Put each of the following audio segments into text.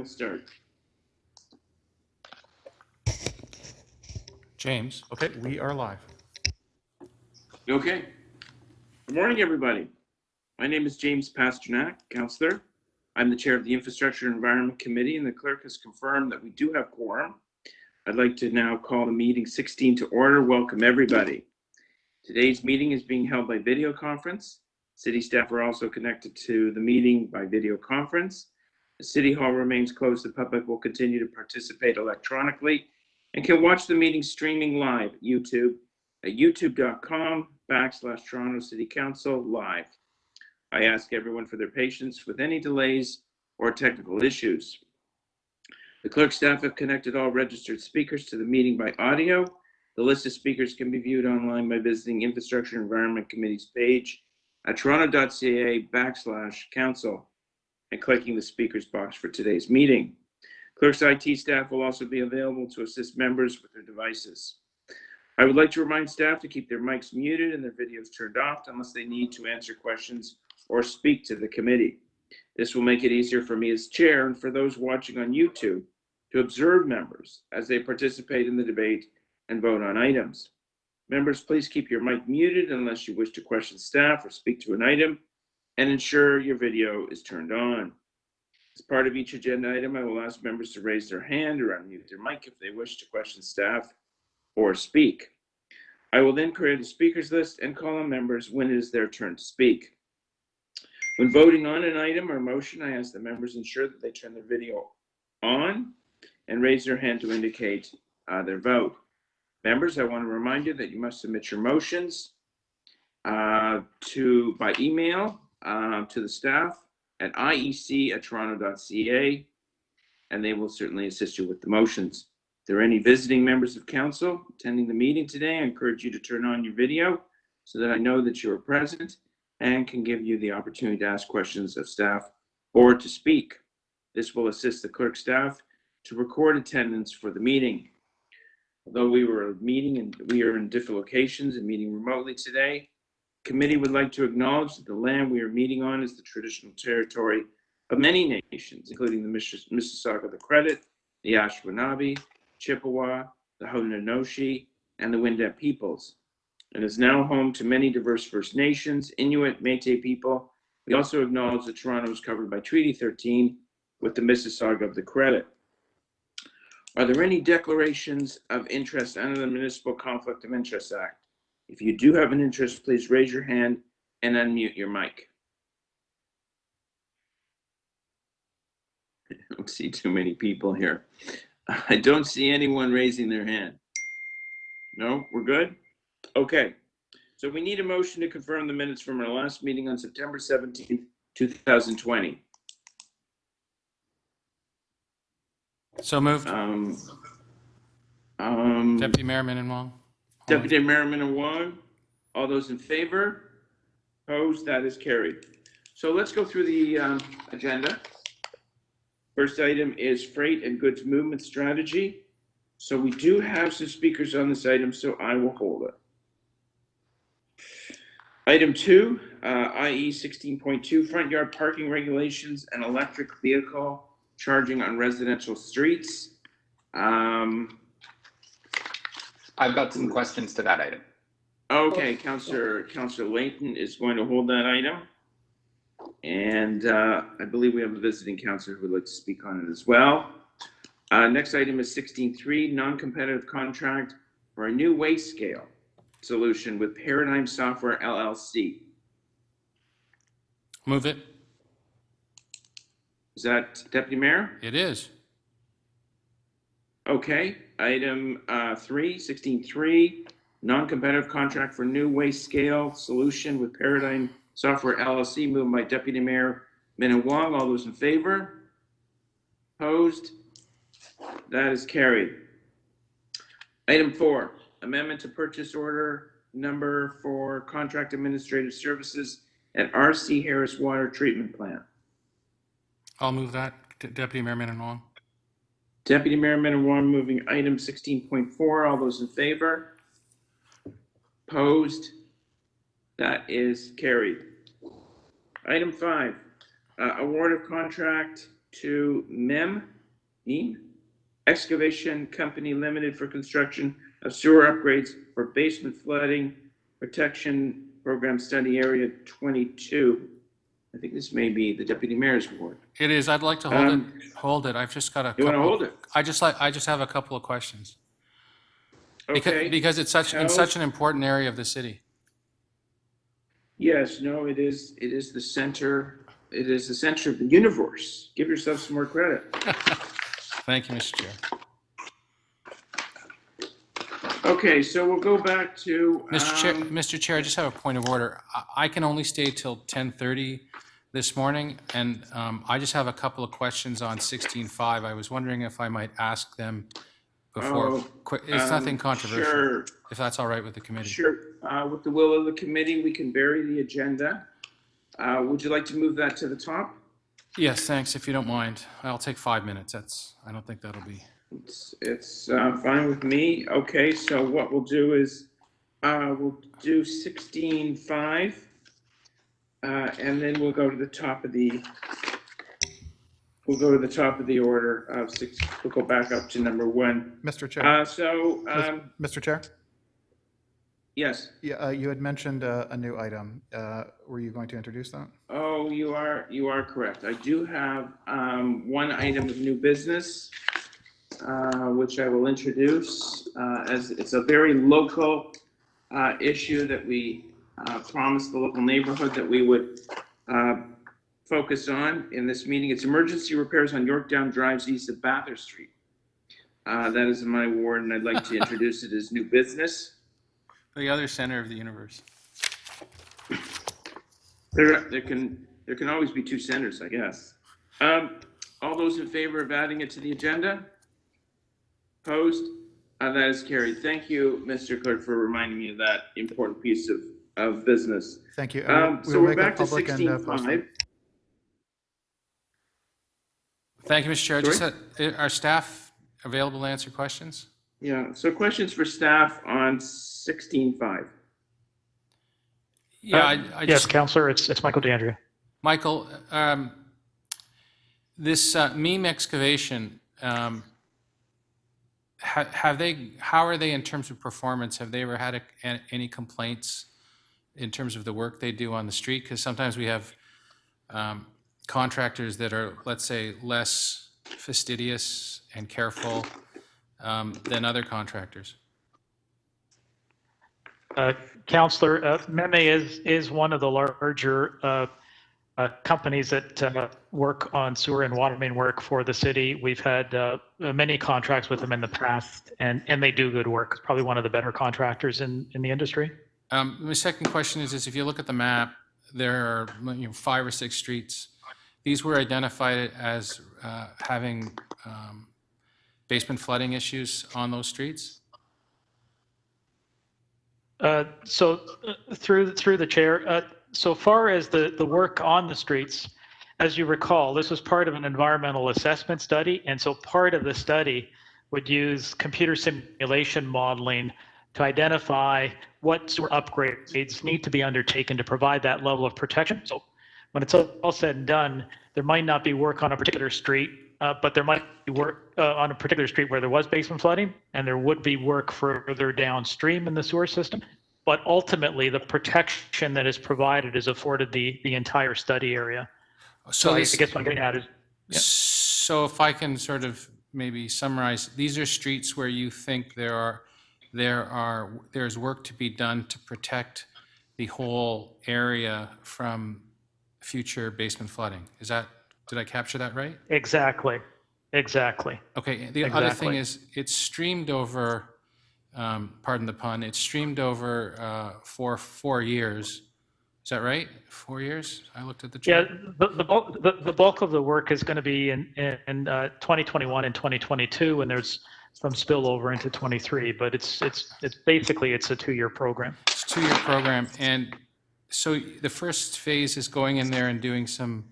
will start. James, okay, we are live. Okay. Good morning, everybody. My name is James Pasternak, Councillor. I'm the Chair of the Infrastructure and Environment Committee, and the clerk has confirmed that we do have quorum. I'd like to now call the meeting 16 to order. Welcome, everybody. Today's meeting is being held by video conference. City staff are also connected to the meeting by video conference. The City Hall remains closed. The public will continue to participate electronically and can watch the meeting streaming live at YouTube at youtube.com/Toronto City Council live. I ask everyone for their patience with any delays or technical issues. The clerk staff have connected all registered speakers to the meeting by audio. The list of speakers can be viewed online by visiting Infrastructure and Environment Committee's page at toronto.ca/council and clicking the speakers box for today's meeting. Clerk's IT staff will also be available to assist members with their devices. I would like to remind staff to keep their mics muted and their videos turned off unless they need to answer questions or speak to the committee. This will make it easier for me as chair and for those watching on YouTube to observe members as they participate in the debate and vote on items. Members, please keep your mic muted unless you wish to question staff or speak to an item, and ensure your video is turned on. As part of each agenda item, I will ask members to raise their hand or unmute their mic if they wish to question staff or speak. I will then create a speakers list and call on members when it is their turn to speak. When voting on an item or motion, I ask the members ensure that they turn their video on and raise their hand to indicate their vote. Members, I want to remind you that you must submit your motions by email to the staff at iec@toronto.ca, and they will certainly assist you with the motions. If there are any visiting members of council attending the meeting today, I encourage you to turn on your video so that I know that you are present and can give you the opportunity to ask questions of staff or to speak. This will assist the clerk staff to record attendance for the meeting. Although we are in different locations and meeting remotely today, the committee would like to acknowledge that the land we are meeting on is the traditional territory of many nations, including the Mississauga of the Credit, the Anishinaabe, Chippewa, the Haudenosaunee, and the Wendat peoples, and is now home to many diverse First Nations, Inuit, Métis people. We also acknowledge that Toronto is covered by Treaty 13 with the Mississauga of the Credit. Are there any declarations of interest under the Municipal Conflict of Interest Act? If you do have an interest, please raise your hand and unmute your mic. I don't see too many people here. I don't see anyone raising their hand. No, we're good? Okay. So we need a motion to confirm the minutes from our last meeting on September 17th, 2020. So moved. Deputy Mayor Minnan-Wong. Deputy Mayor Minnan-Wong, all those in favor? Opposed? That is carried. So let's go through the agenda. First item is freight and goods movement strategy. So we do have some speakers on this item, so I will hold it. Item 2, IE 16.2, front yard parking regulations and electric vehicle charging on residential streets. I've got some questions to that item. Okay, Councillor Layton is going to hold that item. And I believe we have a visiting councillor who would like to speak on it as well. Next item is 16.3, non-competitive contract for a new waste scale solution with Paradigm Software LLC. Move it. Is that Deputy Mayor? It is. Okay, item 16.3, non-competitive contract for new waste scale solution with Paradigm Software LLC, moved by Deputy Mayor Minnan-Wong. All those in favor? Opposed? That is carried. Item 4, amendment to purchase order number for contract administrative services at RC Harris Water Treatment Plant. I'll move that. Deputy Mayor Minnan-Wong. Deputy Mayor Minnan-Wong moving item 16.4. All those in favor? Opposed? That is carried. Item 5, award of contract to MEM Excavation Company Limited for construction of sewer upgrades for basement flooding protection program study area 22. I think this may be the deputy mayor's ward. It is. I'd like to hold it. Um, Hold it. I've just got a You want to couple. hold it? I just have a couple of questions Okay. because it's in How's- such an important area of the city. Yes, no, it is the center. It is the center of the universe. Give yourself some more credit. Thank you, Mr. Chair. Okay, so we'll go back to. Mr. Chair, I just have a point of order. I can only stay till 10:30 this morning, and I just have a couple of questions on 16.5. I was wondering if I might ask them before. It's nothing controversial, Sure, if that's all right with the committee. sure. With the will of the committee, we can bury the agenda. Would you like to move that to the top? Yes, thanks, if you don't mind. I'll take 5 minutes. I don't think that'll be. It's fine with me. Okay, so what we'll do is we'll do 16.5, and then we'll go to the top of the. We'll go to the top of the order of six. We'll go back up to number 1. Mr. Chair. Mr. Chair. Yes. Yeah, you had mentioned a new item. Were you going to introduce that? Oh, you are correct. I do have one item of new business, which I will introduce as it's a very local issue that we promised the local neighborhood that we would focus on in this meeting. It's emergency repairs on Yorktown Drives east of Bathurst Street. That is in my ward, and I'd like to introduce it as new business. The other center of the universe. There can always be two centers, I guess. All those in favor of adding it to the agenda? Opposed? That is carried. Thank you, Mr. Clerk, for reminding me of that important piece of business. Thank you. So we're back to 16.5. Thank you, Mr. Chair. Just Sorry? are staff available to answer questions? Yeah, so questions for staff on 16.5. Yeah, I Yes, just, Counselor, it's Michael DeAndrea. Michael, this meme excavation, how are they in terms of performance? Have they ever had any complaints in terms of the work they do on the street? Because sometimes we have contractors that are, let's say, less fastidious and careful than other contractors. Counselor, Meme is one of the larger companies that work on sewer and water main work for the city. We've had many contracts with them in the past, and they do good work. It's probably one of the better contractors in the industry. My second question is if you look at the map, there are 5 or 6 streets. These were identified as having basement flooding issues on those streets? So through the chair, so far as the work on the streets, as you recall, this was part of an environmental assessment study, and so part of the study would use computer simulation modeling to identify what sewer upgrades need to be undertaken to provide that level of protection. So when it's all said and done, there might not be work on a particular street, but there might be work on a particular street where there was basement flooding, and there would be work further downstream in the sewer system. But ultimately, the protection that is provided is afforded the entire study area. So I guess what I'm getting at is, yeah. So if I can sort of maybe summarize, these are streets where you think there's work to be done to protect the whole area from future basement flooding. Did I capture that right? Exactly. Okay, the other thing is it's streamed over, pardon the pun, it's streamed over for 4 years. Is that right? 4 years? I looked at the chart. Yeah, the bulk of the work is going to be in 2021 and 2022, and there's some spillover into 23. But it's basically a 2-year program. It's a 2-year program, and so the first phase is going in there and doing some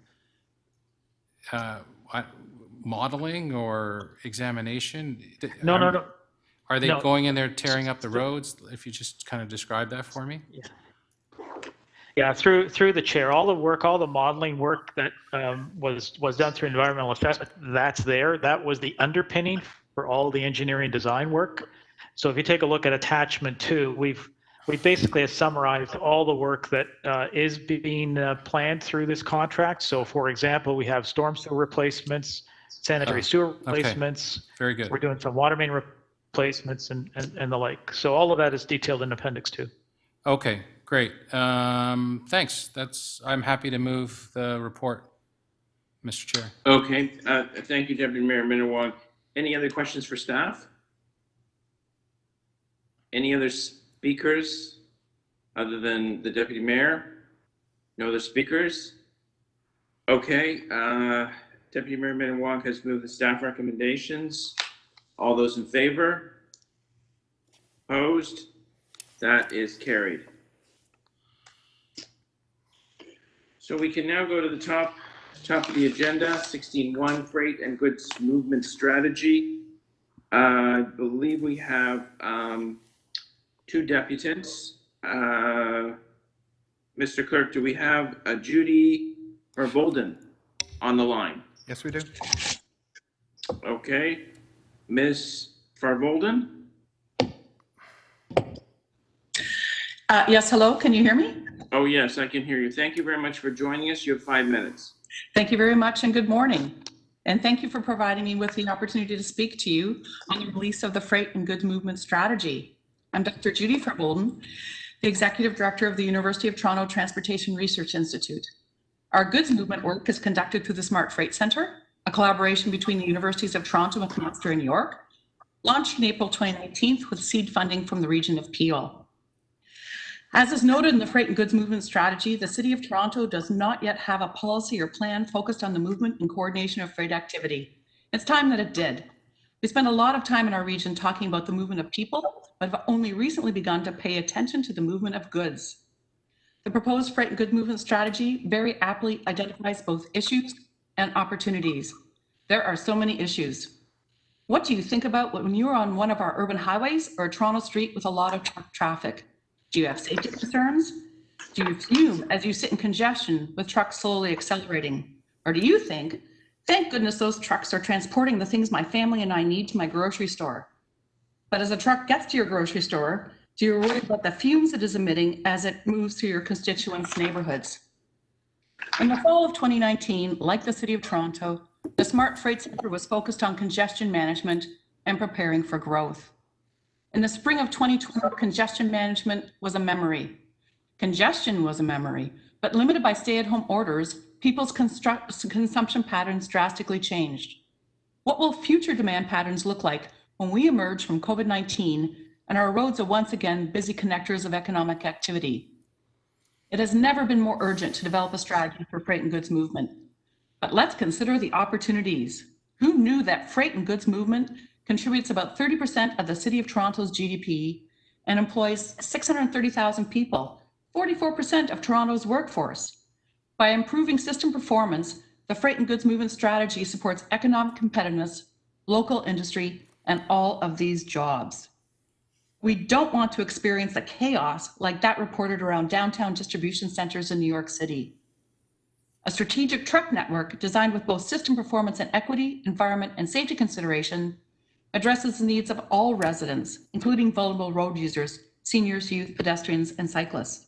modeling or examination. No. Are they going in there tearing up the roads? If you just kind of describe that for me. Yeah, through the chair, all the work, all the modeling work that was done through environmental assessment, that's there. That was the underpinning for all the engineering design work. So if you take a look at attachment 2, we basically have summarized all the work that is being planned through this contract. So for example, we have storm sewer replacements, sanitary sewer replacements. Very good. We're doing some water main replacements and the like. So all of that is detailed in Appendix 2. Okay, great. Thanks. I'm happy to move the report, Mr. Chair. Okay, thank you, Deputy Mayor Minowag. Any other questions for staff? Any other speakers other than the Deputy Mayor? No other speakers? Okay, Deputy Mayor Minowag has moved the staff recommendations. All those in favor? Opposed? That is carried. So we can now go to the top of the agenda, 16.1, Freight and Goods Movement Strategy. I believe we have two deputants. Mr. Clerk, do we have Judy Bolden on the line? Yes, we do. Okay. Ms. Farbolden? Yes, hello, can you hear me? Oh, yes, I can hear you. Thank you very much for joining us. You have 5 minutes. Thank you very much and good morning. And thank you for providing me with the opportunity to speak to you on the release of the Freight and Goods Movement Strategy. I'm Dr. Judy Farbolden, the Executive Director of the University of Toronto Transportation Research Institute. Our goods movement work is conducted through the Smart Freight Centre, a collaboration between the Universities of Toronto, McMaster, and York, launched in April 2019 with seed funding from the region of Peel. As is noted in the Freight and Goods Movement Strategy, the City of Toronto does not yet have a policy or plan focused on the movement and coordination of freight activity. It's time that it did. We spend a lot of time in our region talking about the movement of people, but have only recently begun to pay attention to the movement of goods. The proposed Freight and Goods Movement Strategy very aptly identifies both issues and opportunities. There are so many issues. What do you think about when you're on one of our urban highways or a Toronto street with a lot of truck traffic? Do you have safety concerns? Do you fume as you sit in congestion with trucks slowly accelerating? Or do you think, thank goodness those trucks are transporting the things my family and I need to my grocery store? But as a truck gets to your grocery store, do you worry about the fumes it is emitting as it moves through your constituents' neighborhoods? In the fall of 2019, like the City of Toronto, the Smart Freight Centre was focused on congestion management and preparing for growth. In the spring of 2012, congestion management was a memory. Congestion was a memory, but limited by stay-at-home orders, people's consumption patterns drastically changed. What will future demand patterns look like when we emerge from COVID-19 and our roads are once again busy connectors of economic activity? It has never been more urgent to develop a strategy for freight and goods movement. But let's consider the opportunities. Who knew that freight and goods movement contributes about 30% of the City of Toronto's GDP and employs 630,000 people, 44% of Toronto's workforce? By improving system performance, the Freight and Goods Movement Strategy supports economic competitiveness, local industry, and all of these jobs. We don't want to experience the chaos like that reported around downtown distribution centers in New York City. A strategic truck network designed with both system performance and equity, environment, and safety consideration addresses the needs of all residents, including vulnerable road users, seniors, youth, pedestrians, and cyclists.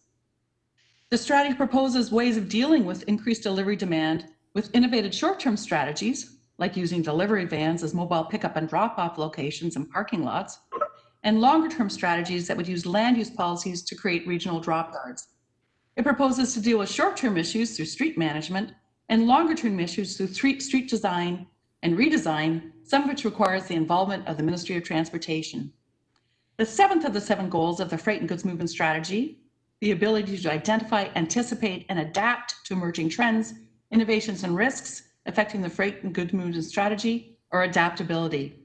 The strategy proposes ways of dealing with increased delivery demand with innovative short-term strategies, like using delivery vans as mobile pickup and drop-off locations and parking lots, and longer-term strategies that would use land use policies to create regional drop yards. It proposes to deal with short-term issues through street management and longer-term issues through street design and redesign, some of which requires the involvement of the Ministry of Transportation. The seventh of the 7 goals of the Freight and Goods Movement Strategy, the ability to identify, anticipate, and adapt to emerging trends, innovations, and risks affecting the Freight and Goods Movement Strategy, or adaptability.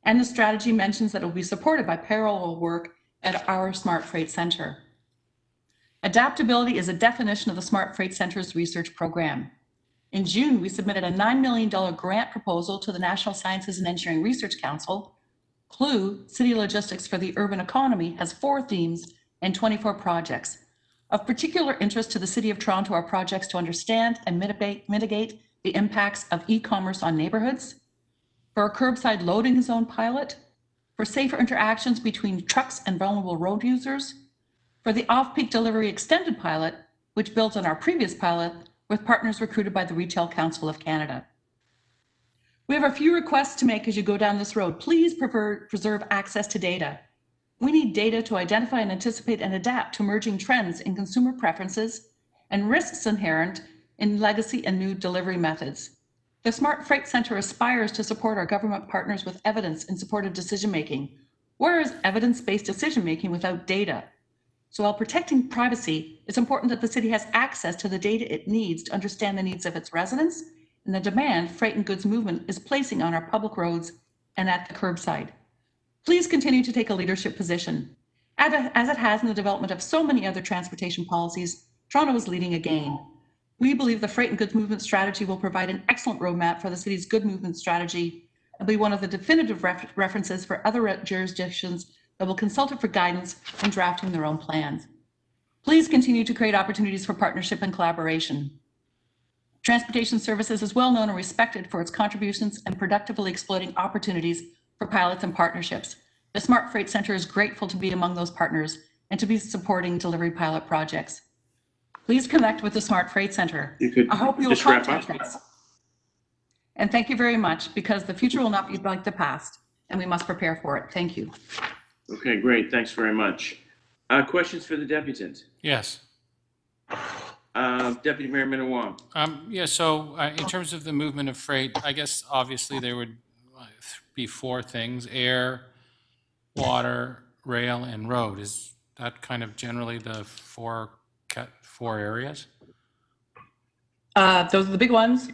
And the strategy mentions that it will be supported by parallel work at our Smart Freight Centre. Adaptability is a definition of the Smart Freight Centre's research program. In June, we submitted a $9 million grant proposal to the National Sciences and Engineering Research Council. CLUE, City Logistics for the Urban Economy, has 4 themes and 24 projects. Of particular interest to the City of Toronto are projects to understand and mitigate the impacts of e-commerce on neighborhoods, for a curbside loading zone pilot, for safer interactions between trucks and vulnerable road users, for the off-peak delivery extended pilot, which builds on our previous pilot with partners recruited by the Retail Council of Canada. We have a few requests to make as you go down this road. Please preserve access to data. We need data to identify and anticipate and adapt to emerging trends in consumer preferences and risks inherent in legacy and new delivery methods. The Smart Freight Centre aspires to support our government partners with evidence in support of decision-making. Where is evidence-based decision-making without data? So while protecting privacy, it's important that the city has access to the data it needs to understand the needs of its residents and the demand freight and goods movement is placing on our public roads and at the curbside. Please continue to take a leadership position. As it has in the development of so many other transportation policies, Toronto is leading again. We believe the freight and goods movement strategy will provide an excellent roadmap for the city's good movement strategy and be one of the definitive references for other jurisdictions that will consult it for guidance in drafting their own plans. Please continue to create opportunities for partnership and collaboration. Transportation Services is well known and respected for its contributions and productively exploiting opportunities for pilots and partnerships. The Smart Freight Centre is grateful to be among those partners and to be supporting delivery pilot projects. Please connect with the Smart Freight Centre. I hope you will contact us. And thank you very much, because the future will not be like the past, and we must prepare for it. Thank you. Okay, great. Thanks very much. Questions for the deputant? Yes. Deputy Mayor Minnan-Wong. Yeah, so in terms of the movement of freight, I guess obviously there would be four things: air, water, rail, and road. Is that kind of generally the four areas? Those are the big ones.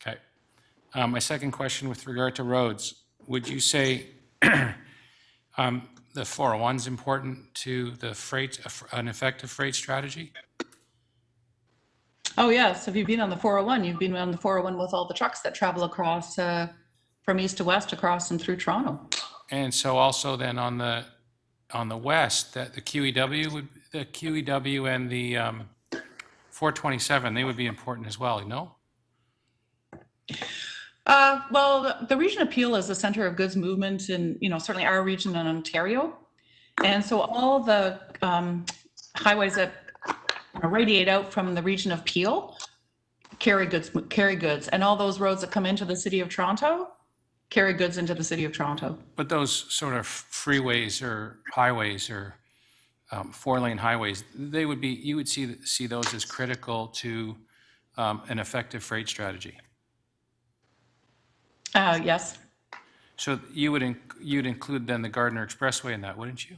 Okay. My second question with regard to roads, would you say the 401 is important to the freight, an effective freight strategy? Oh, yes. If you've been on the 401, you've been on the 401 with all the trucks that travel across from east to west across and through Toronto. And so also then on the west, that the QEW and the 427, they would be important as well, no? Well, the region of Peel is the center of goods movement in, certainly our region in Ontario. And so all the highways that radiate out from the region of Peel carry goods, and all those roads that come into the city of Toronto carry goods into the city of Toronto. But those sort of freeways or highways or four-lane highways, they would be, you would see those as critical to an effective freight strategy. Yes. So you'd include then the Gardiner Expressway in that, wouldn't you?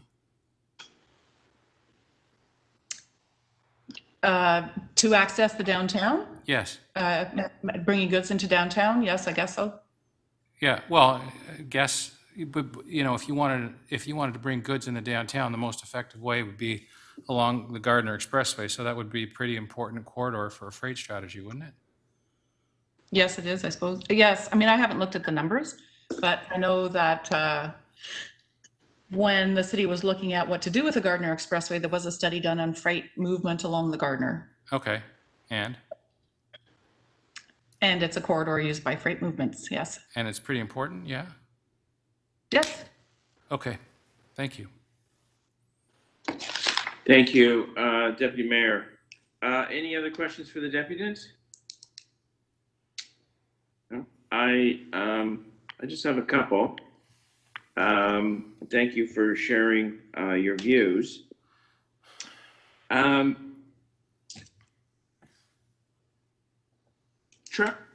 To access the downtown, Yes. bringing goods into downtown. Yes, I guess so. Yeah. Well, I guess, but if you wanted to bring goods into downtown, the most effective way would be along the Gardiner Expressway. So that would be a pretty important corridor for a freight strategy, wouldn't it? Yes, it is, I suppose. Yes. I mean, I haven't looked at the numbers, but I know that when the city was looking at what to do with the Gardiner Expressway, there was a study done on freight movement along the Gardiner. Okay. And it's a corridor used by freight movements, yes. And it's pretty important, yeah? Yes. Okay. Thank you. Thank you, Deputy Mayor. Any other questions for the deputant? No? I just have a couple. Thank you for sharing your views.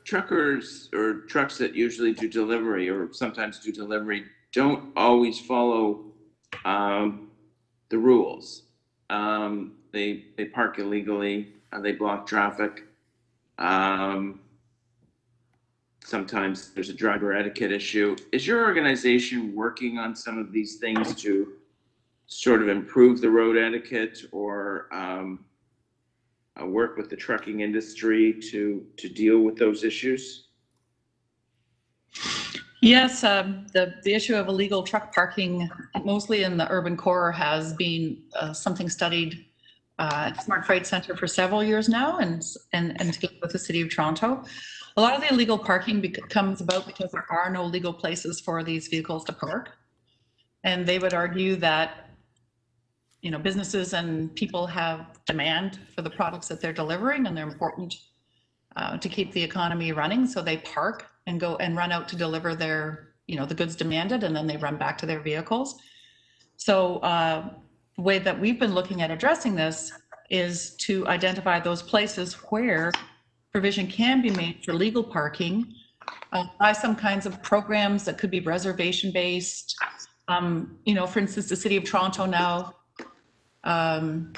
Truckers or trucks that usually do delivery or sometimes do delivery don't always follow the rules. They park illegally, they block traffic. Sometimes there's a driver etiquette issue. Is your organization working on some of these things to sort of improve the road etiquette or work with the trucking industry to deal with those issues? Yes, the issue of illegal truck parking, mostly in the urban core, has been something studied Smart Freight Center for several years now, and together with the City of Toronto. A lot of the illegal parking comes about because there are no legal places for these vehicles to park. And they would argue that, you know, businesses and people have demand for the products that they're delivering, and they're important to keep the economy running. So they park and go and run out to deliver their, you know, the goods demanded, and then they run back to their vehicles. So the way that we've been looking at addressing this is to identify those places where provision can be made for legal parking by some kinds of programs that could be reservation based. You know, for instance, the City of Toronto now, no,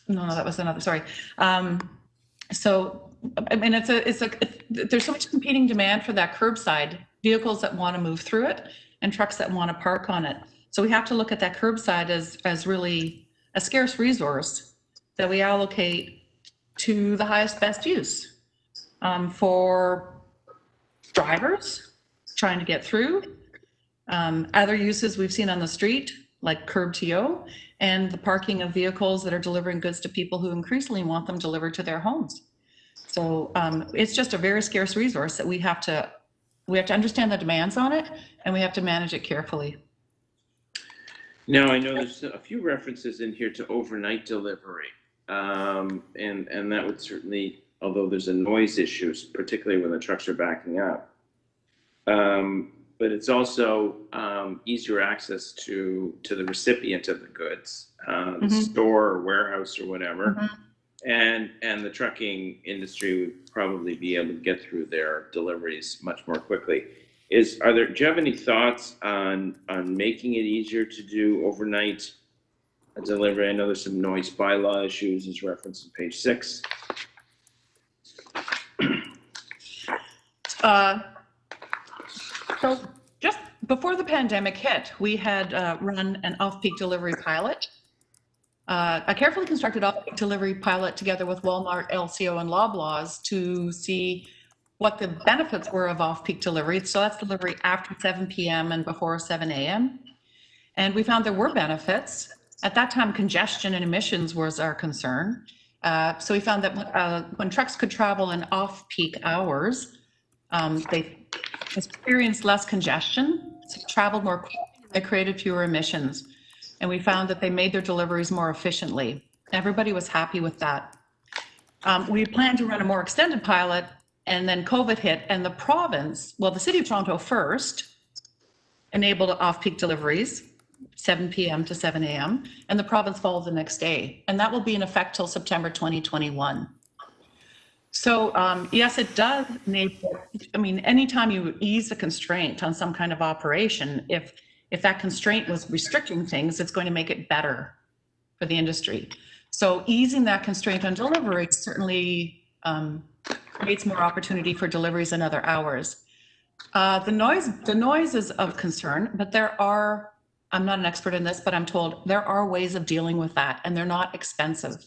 that was another, sorry. So, I mean, there's so much competing demand for that curbside, vehicles that want to move through it and trucks that want to park on it. So we have to look at that curbside as really a scarce resource that we allocate to the highest best use for drivers trying to get through, other uses we've seen on the street, like curb to, and the parking of vehicles that are delivering goods to people who increasingly want them delivered to their homes. So it's just a very scarce resource that we have to understand the demands on it, and we have to manage it carefully. Now, I know there's a few references in here to overnight delivery, and that would certainly, although there's a noise issue, particularly when the trucks are backing up, but it's also easier access to the recipient of the goods, the store or warehouse or whatever, and the trucking industry would probably be able to get through their deliveries much more quickly. Do you have any thoughts on making it easier to do overnight delivery? I know there's some noise bylaw issues as referenced on page 6. So just before the pandemic hit, we had run an off-peak delivery pilot, a carefully constructed off-peak delivery pilot together with Walmart, LCO, and Loblaws to see what the benefits were of off-peak delivery. So that's delivery after 7 p.m. and before 7 a.m. And we found there were benefits. At that time, congestion and emissions was our concern. So we found that when trucks could travel in off-peak hours, they experienced less congestion, so traveled more quickly, they created fewer emissions. And we found that they made their deliveries more efficiently. Everybody was happy with that. We planned to run a more extended pilot, and then COVID hit, and the province, well, the City of Toronto first enabled off-peak deliveries, 7 p.m. to 7 a.m., and the province followed the next day. And that will be in effect till September 2021. So yes, it does enable, I mean, anytime you ease a constraint on some kind of operation, if that constraint was restricting things, it's going to make it better for the industry. So easing that constraint on delivery certainly creates more opportunity for deliveries and other hours. The noise is of concern, but there are, I'm not an expert in this, but I'm told there are ways of dealing with that, and they're not expensive.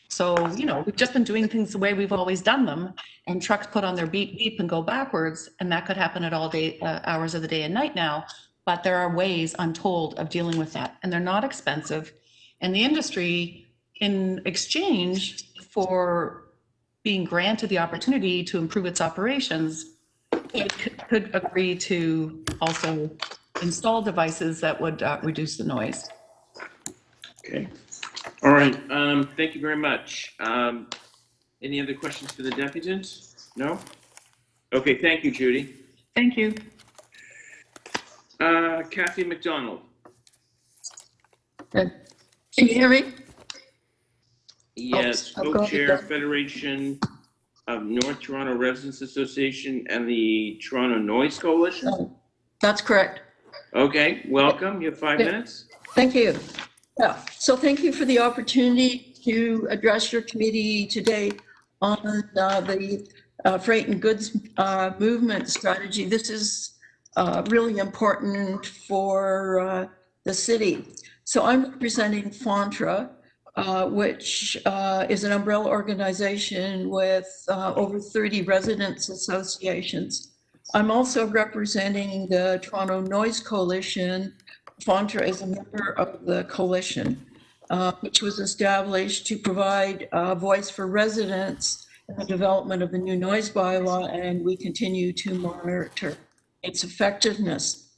So, you know, we've just been doing things the way we've always done them, and trucks put on their beep beep and go backwards, and that could happen at all day hours of the day and night now. But there are ways, I'm told, of dealing with that, and they're not expensive. And the industry, in exchange for being granted the opportunity to improve its operations, could agree to also install devices that would reduce the noise. Okay. All right. Thank you very much. Any other questions for the deputant? No? Okay. Thank you, Judy. Thank you. Kathy McDonald. Good. Can you hear me? Yes, I'll go co-chair, ahead. Federation of North Toronto Residents Association and the Toronto Noise Coalition. Oh, that's correct. Okay, welcome. You have 5 Yeah. minutes. Thank you. Yeah, so thank you for the opportunity to address your committee today on the freight and goods movement strategy. This is really important for the city. So I'm representing FONTRA, which is an umbrella organization with over 30 residents associations. I'm also representing the Toronto Noise Coalition. FONTRA is a member of the coalition. which was established to provide a voice for residents in the development of the new noise bylaw, and we continue to monitor its effectiveness.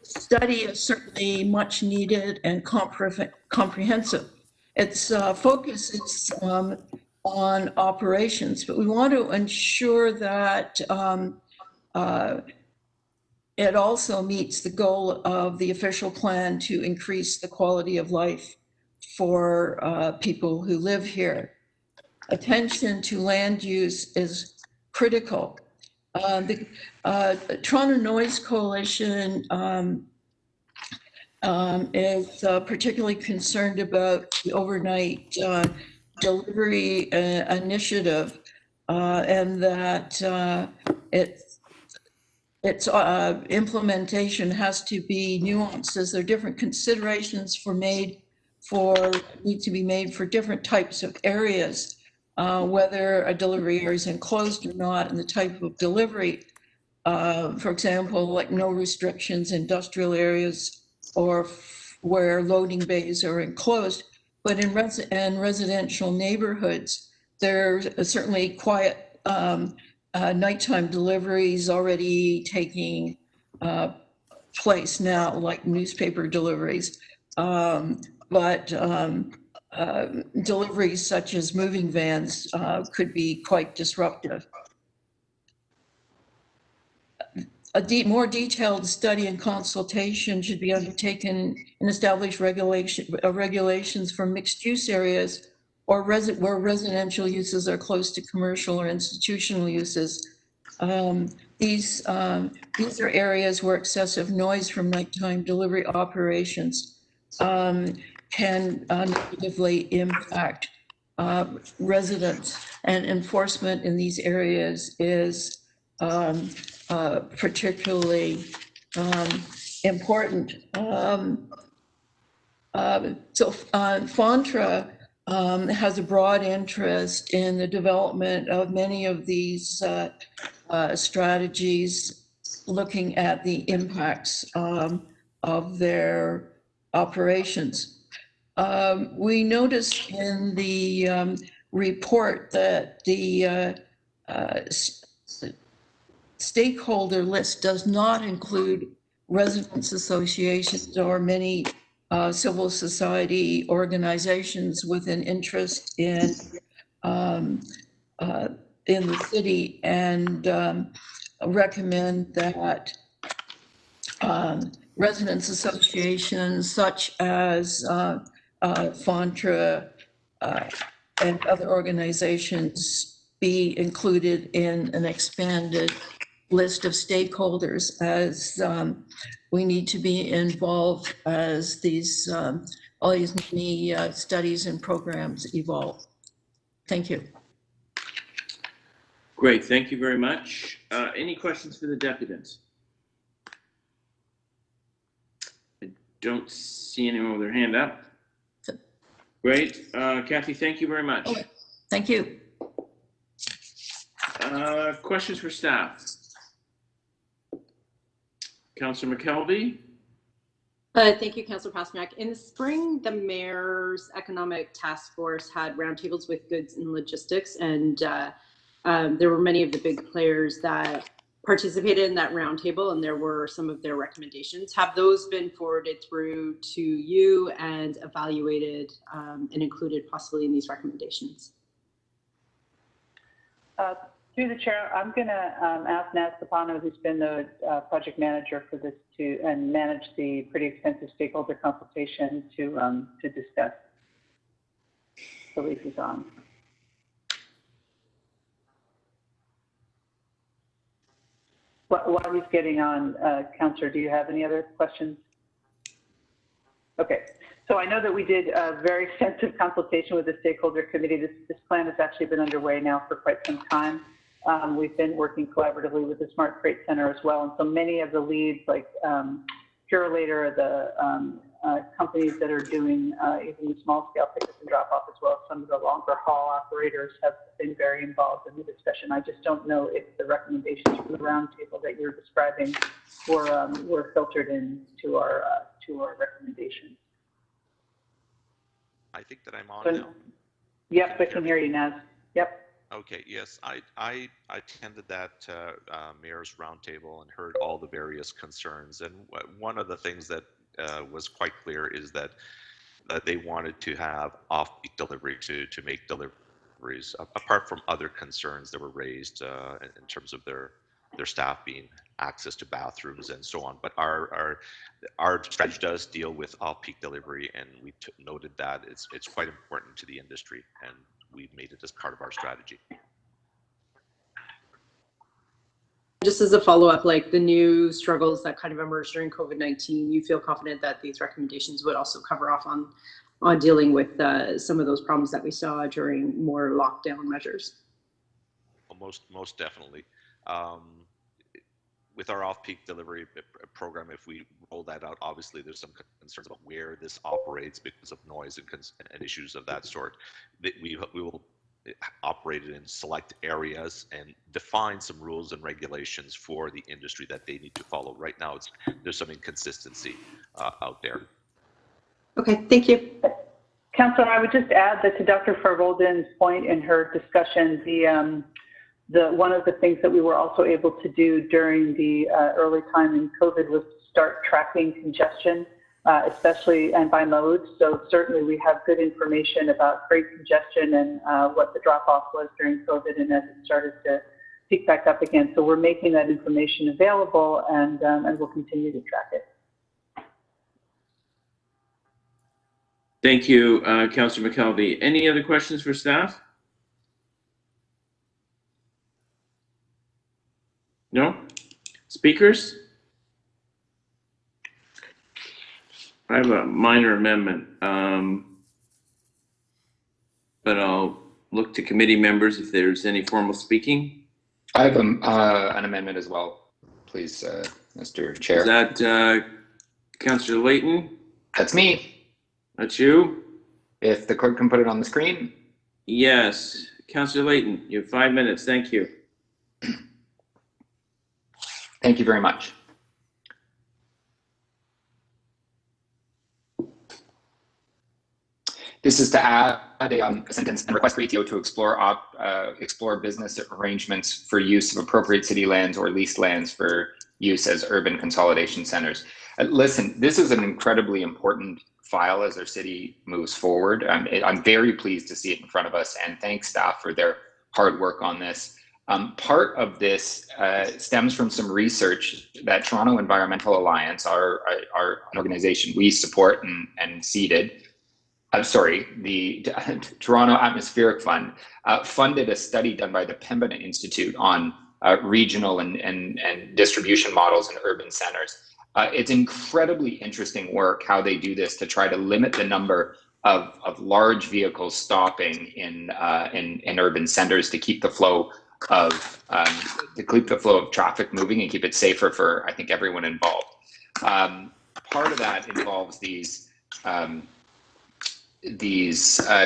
Study is certainly much needed and comprehensive. Its focus is on operations, but we want to ensure that it also meets the goal of the official plan to increase the quality of life for people who live here. Attention to land use is critical. The Toronto Noise Coalition is particularly concerned about the overnight delivery initiative, and that its implementation has to be nuanced, as there are different considerations need to be made for different types of areas, whether a delivery area is enclosed or not, and the type of delivery. For example, like no restrictions, industrial areas, or where loading bays are enclosed. But in residential neighborhoods, there's certainly quiet nighttime deliveries already taking place now, like newspaper deliveries. But deliveries such as moving vans could be quite disruptive. A more detailed study and consultation should be undertaken and establish regulations for mixed-use areas or where residential uses are close to commercial or institutional uses. These are areas where excessive noise from nighttime delivery operations can negatively impact residents, and enforcement in these areas is particularly important. So FONTRA has a broad interest in the development of many of these strategies, looking at the impacts of their operations. We noticed in the report that the stakeholder list does not include residents associations or many civil society organizations with an interest in the city, and recommend that residents associations such as FONTRA and other organizations be included in an expanded list of stakeholders, as we need to be involved as these all these many studies and programs evolve. Thank you. Great, thank you very much. Any questions for the deputants? I don't see anyone with their hand up. Great, Kathy, thank you very much. Okay. Thank you. Questions for staff? Councillor McKelvey? Thank you, Councillor Pasternak. In the spring, the Mayor's Economic Task Force had roundtables with goods and logistics, and there were many of the big players that participated in that roundtable, and there were some of their recommendations. Have those been forwarded through to you and evaluated and included possibly in these recommendations? Through the chair, I'm going to ask Naz Capano, who's been the project manager for this, and manage the pretty extensive stakeholder consultation, to discuss. I believe he's on. While he's getting on, Councillor, do you have any other questions? Okay. So I know that we did a very extensive consultation with the stakeholder committee. This plan has actually been underway now for quite some time. We've been working collaboratively with the Smart Freight Center as well. And so many of the leads, like Purolator, the companies that are doing even the small scale pickup and drop off, as well as some of the longer haul operators, have been very involved in the discussion. I just don't know if the recommendations from the roundtable that you're describing were filtered into our recommendations. I think that I'm on So- now. Yep, I can hear you now. Yep. Okay, yes, I attended that mayor's roundtable and heard all the various concerns. And one of the things that was quite clear is that they wanted to have off-peak delivery to make deliveries, apart from other concerns that were raised in terms of their staff being access to bathrooms and so on. But our strategy does deal with off-peak delivery, and we noted that it's quite important to the industry, and we've made it as part of our strategy. Just as a follow-up, like the new struggles that kind of emerged during COVID-19, you feel confident that these recommendations would also cover off on dealing with some of those problems that we saw during more lockdown measures? Well, most definitely. With our off-peak delivery program, if we roll that out, obviously there's some concerns about where this operates because of noise and issues of that sort. We will operate it in select areas and define some rules and regulations for the industry that they need to follow. Right now, there's some inconsistency out there. Okay, thank you. Councillor, I would just add that to Dr. Farvolden's point in her discussion, one of the things that we were also able to do during the early time in COVID was start tracking congestion, especially and by modes. So certainly we have good information about freight congestion and what the drop-off was during COVID and as it started to pick back up again. So we're making that information available and we'll continue to track it. Thank you, Councillor McKelvey. Any other questions for staff? No? Speakers? I have a minor amendment, but I'll look to committee members if there's any formal speaking. I have an amendment as well, please, Mr. Chair. Is that Councillor Layton? That's me. That's you? If the clerk can put it on the screen. Yes. Councillor Layton, you have 5 minutes. Thank you. Thank you very much. This is to add a sentence and request for ETO to explore business arrangements for use of appropriate city lands or leased lands for use as urban consolidation centers. Listen, this is an incredibly important file as our city moves forward. I'm very pleased to see it in front of us, and thanks staff for their hard work on this. Part of this stems from some research that Toronto Environmental Alliance, our organization we support and seeded, the Toronto Atmospheric Fund, funded a study done by the Pembina Institute on regional and distribution models in urban centers. It's incredibly interesting work how they do this to try to limit the number of large vehicles stopping in urban centers to keep the flow of traffic moving and keep it safer for, I think, everyone involved. Part of that involves these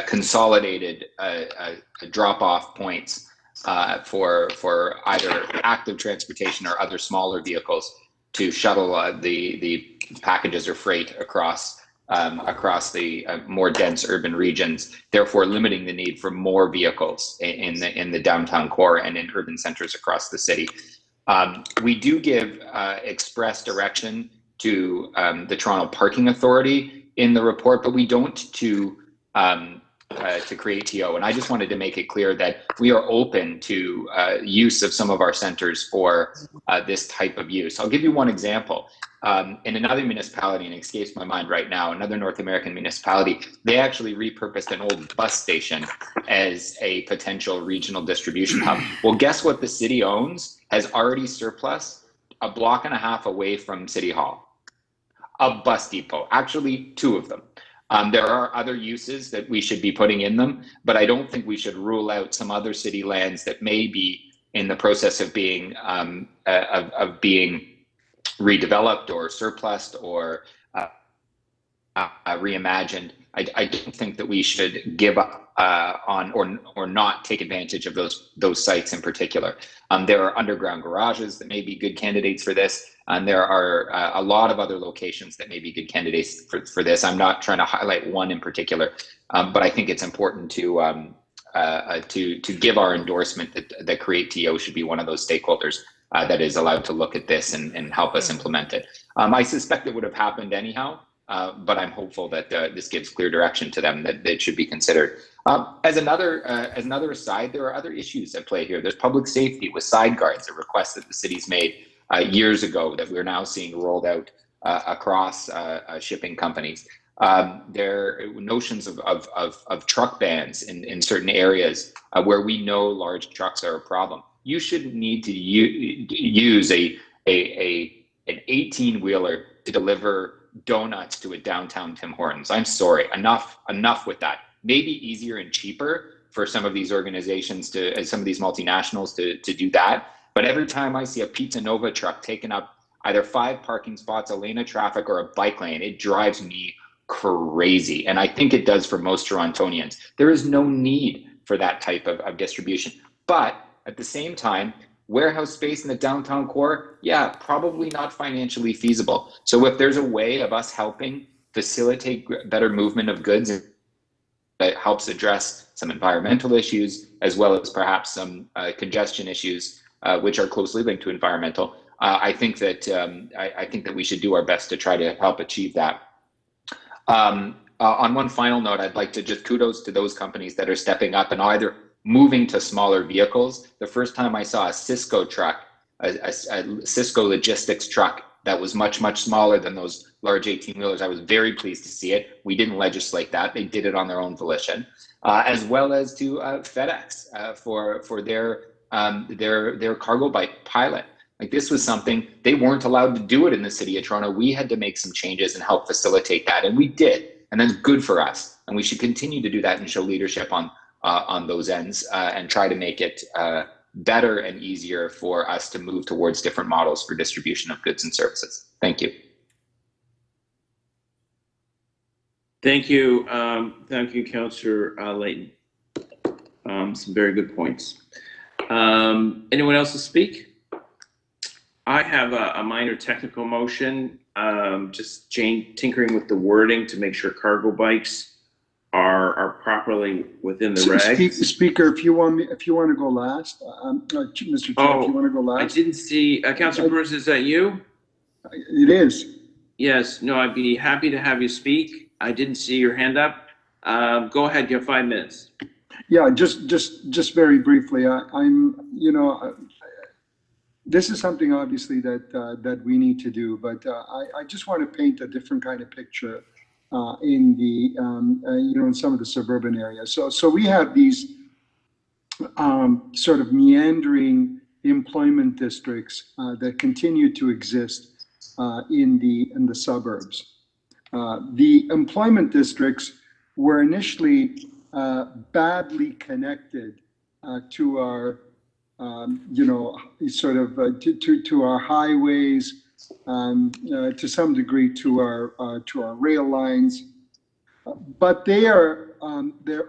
consolidated drop-off points for either active transportation or other smaller vehicles to shuttle the packages or freight across the more dense urban regions, therefore limiting the need for more vehicles in the downtown core and in urban centers across the city. We do give express direction to the Toronto Parking Authority in the report, but we don't to create TO. And I just wanted to make it clear that we are open to use of some of our centers for this type of use. I'll give you one example. In another municipality, and it escapes my mind right now, another North American municipality, they actually repurposed an old bus station as a potential regional distribution hub. Well, guess what the city owns has already surplus a block and a half away from City Hall? A bus depot, actually 2 of them. There are other uses that we should be putting in them, but I don't think we should rule out some other city lands that may be in the process of being redeveloped or surplused or reimagined I don't think that we should give up on or not take advantage of those sites in particular. There are underground garages that may be good candidates for this, and there are a lot of other locations that may be good candidates for this. I'm not trying to highlight one in particular, but I think it's important to give our endorsement that Create TO should be one of those stakeholders that is allowed to look at this and help us implement it. I suspect it would have happened anyhow, but I'm hopeful that this gives clear direction to them that it should be considered. As another aside, there are other issues at play here. There's public safety with side guards, a request that the city's made years ago that we're now seeing rolled out across shipping companies. There are notions of truck bans in certain areas where we know large trucks are a problem. You shouldn't need to use an 18-wheeler to deliver donuts to a downtown Tim Hortons. I'm sorry, enough with that. Maybe easier and cheaper for some of these organizations some of these multinationals to do that. But every time I see a Pizza Nova truck taking up either 5 parking spots, a lane of traffic, or a bike lane, it drives me crazy. And I think it does for most Torontonians. There is no need for that type of distribution. But at the same time, warehouse space in the downtown core, yeah, probably not financially feasible. So if there's a way of us helping facilitate better movement of goods that helps address some environmental issues, as well as perhaps some congestion issues, which are closely linked to environmental, I think that we should do our best to try to help achieve that. On one final note, I'd like to just kudos to those companies that are stepping up and either moving to smaller vehicles. The first time I saw a Cisco truck, a Cisco logistics truck that was much, much smaller than those large 18-wheelers, I was very pleased to see it. We didn't legislate that. They did it on their own volition, as well as to FedEx for their cargo bike pilot. Like, this was something, they weren't allowed to do it in the city of Toronto. We had to make some changes and help facilitate that, and we did. And that's good for us. And we should continue to do that and show leadership on those ends and try to make it better and easier for us to move towards different models for distribution of goods and services. Thank you. Thank you. Thank you, Councillor Layton. Some very good points. Anyone else to speak? I have a minor technical motion, just tinkering with the wording to make sure cargo bikes are properly within the regs. Speaker, if you want to go last, Mr. Chair, if you want to go last. I didn't see, Councillor Bruce, is that you? It is. Yes, no, I'd be happy to have you speak. I didn't see your hand up. Go ahead, you have 5 minutes. Yeah, just very briefly, this is something obviously that we need to do, but I just want to paint a different kind of picture in the in some of the suburban areas. So we have these sort of meandering employment districts that continue to exist in the suburbs. The employment districts were initially badly connected to our to our highways, to some degree to our rail lines, but they're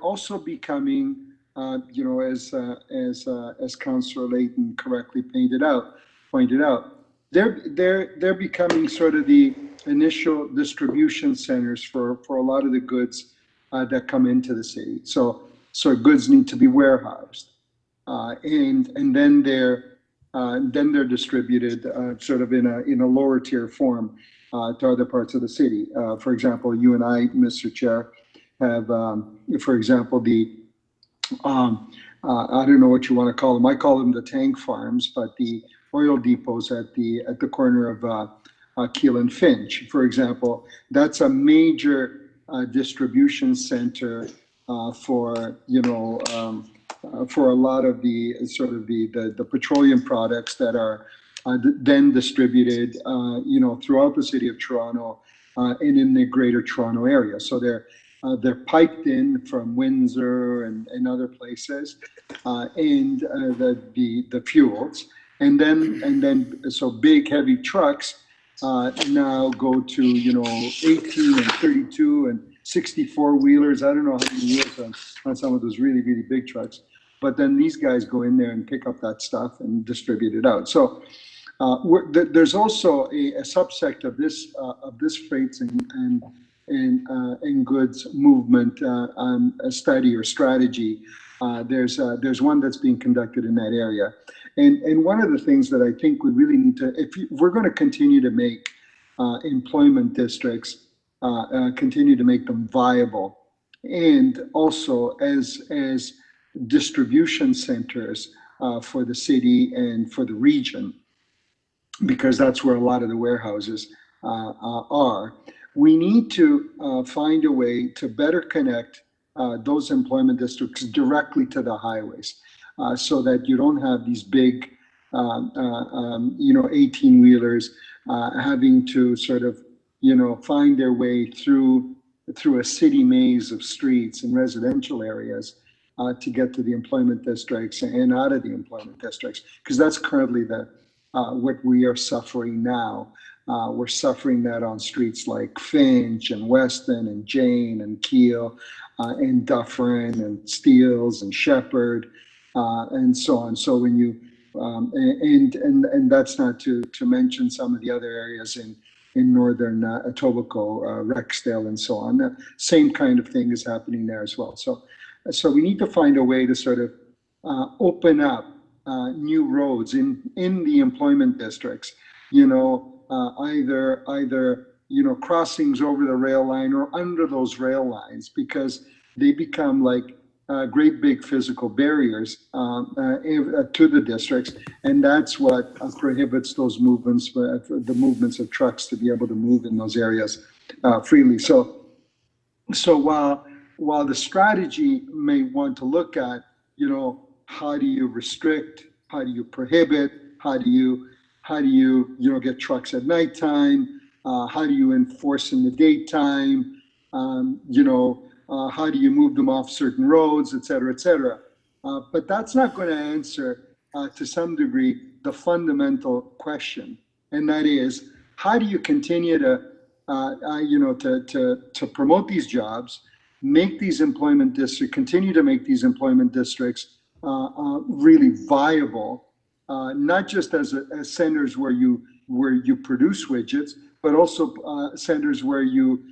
also becoming, as Councillor Layton correctly pointed out, they're becoming sort of the initial distribution centers for a lot of the goods that come into the city. So goods need to be warehoused. And then they're distributed sort of in a lower tier form to other parts of the city. For example, you and I, Mr. Chair, have, for example, the I don't know what you want to call them. I call them the tank farms, but the oil depots at the corner of Keele and Finch, for example. That's a major distribution center for for a lot of the sort of the petroleum products that are then distributed, throughout the city of Toronto and in the Greater Toronto area. So they're piped in from Windsor and other places, and the fuels, and then so big heavy trucks now go to 18 and 32 64 wheelers. I don't know how many wheels on some of those really, really big trucks. But then these guys go in there and pick up that stuff and distribute it out. So there's also a subsect of this freights and goods movement a study or strategy. There's one that's being conducted in that area, and one of the things that I think we really need to, if we're going to continue to make employment districts, continue to make them viable, and also as distribution centers for the city and for the region, because that's where a lot of the warehouses are. We need to find a way to better connect those employment districts directly to the highways, so that you don't have these big, 18-wheelers having to sort of, find their way through a city maze of streets and residential areas to get to the employment districts and out of the employment districts, because that's currently what we are suffering now. We're suffering that on streets like Finch and Weston and Jane and Keele and Dufferin and Steeles and Shepherd and so on. So when you and that's not to mention some of the other areas in northern Etobicoke, Rexdale, and so on. The same kind of thing is happening there as well. So we need to find a way to sort of open up new roads in the employment districts. Either crossings over the rail line or under those rail lines, because they become like great big physical barriers to the districts, and that's what prohibits those movements, the movements of trucks to be able to move in those areas freely. So while the strategy may want to look at, how do you restrict, how do you prohibit, how do you get trucks at nighttime, how do you enforce in the daytime, how do you move them off certain roads, et cetera, et cetera. But that's not going to answer, to some degree, the fundamental question, and that is, how do you continue to promote these jobs, make these employment districts, continue to make these employment districts really viable, not just as centers where you produce widgets, but also centers where you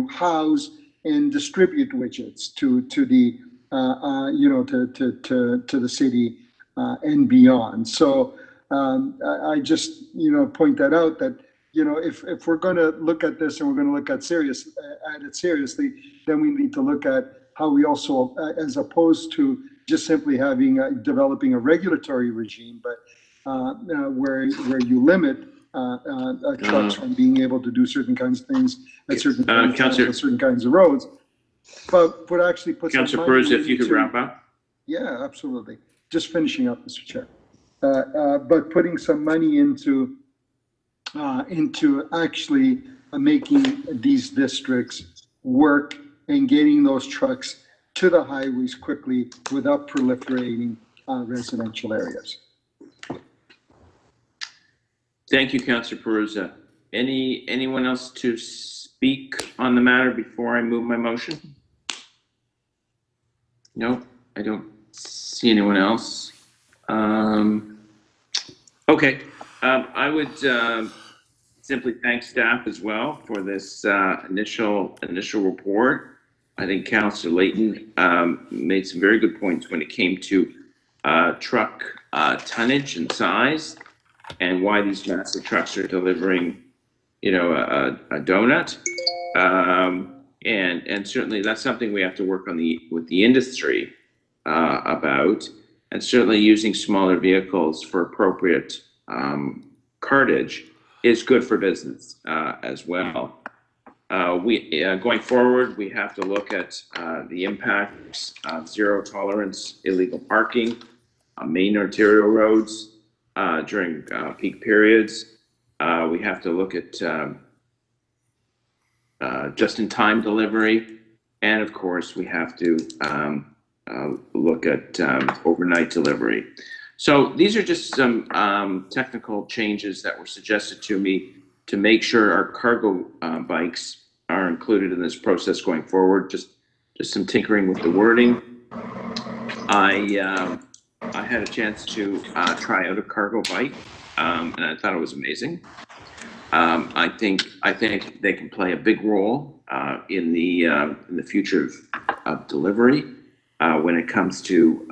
house and distribute widgets to the to the city and beyond. So I just point that out, that if we're going to look at this and we're going to look at it seriously, then we need to look at how we also, as opposed to just simply developing a regulatory regime, but where you limit trucks from being able to do certain kinds of things at certain kinds of roads, but would actually put Councillor Perez, if you could wrap up. Yeah, absolutely. Just finishing up, Mr. Chair. But putting some money into actually making these districts work and getting those trucks to the highways quickly without proliferating residential areas. Thank you, Councillor Peruzza. Anyone else to speak on the matter before I move my motion? No, I don't see anyone else. Okay, I would simply thank staff as well for this initial report. I think Councillor Layton made some very good points when it came to truck tonnage and size, and why these massive trucks are delivering, a donut. And certainly that's something we have to work on with the industry about, and certainly using smaller vehicles for appropriate cartage is good for business as well. Going forward, we have to look at the impacts of zero tolerance illegal parking on main arterial roads during peak periods. We have to look at just-in-time delivery, and of course, we have to look at overnight delivery. So these are just some technical changes that were suggested to me to make sure our cargo bikes are included in this process going forward. Just some tinkering with the wording. I had a chance to try out a cargo bike, and I thought it was amazing. I think they can play a big role in the future of delivery when it comes to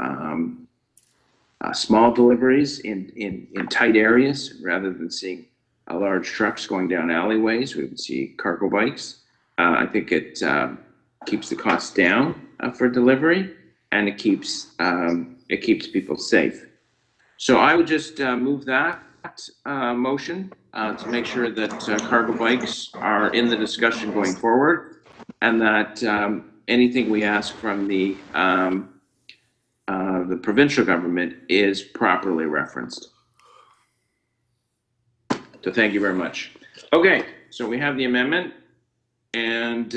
small deliveries in tight areas. Rather than seeing large trucks going down alleyways, we would see cargo bikes. I think it keeps the costs down for delivery, and it keeps people safe. So I would just move that motion to make sure that cargo bikes are in the discussion going forward, and that anything we ask from the provincial government is properly referenced. So thank you very much. Okay, so we have the amendment, and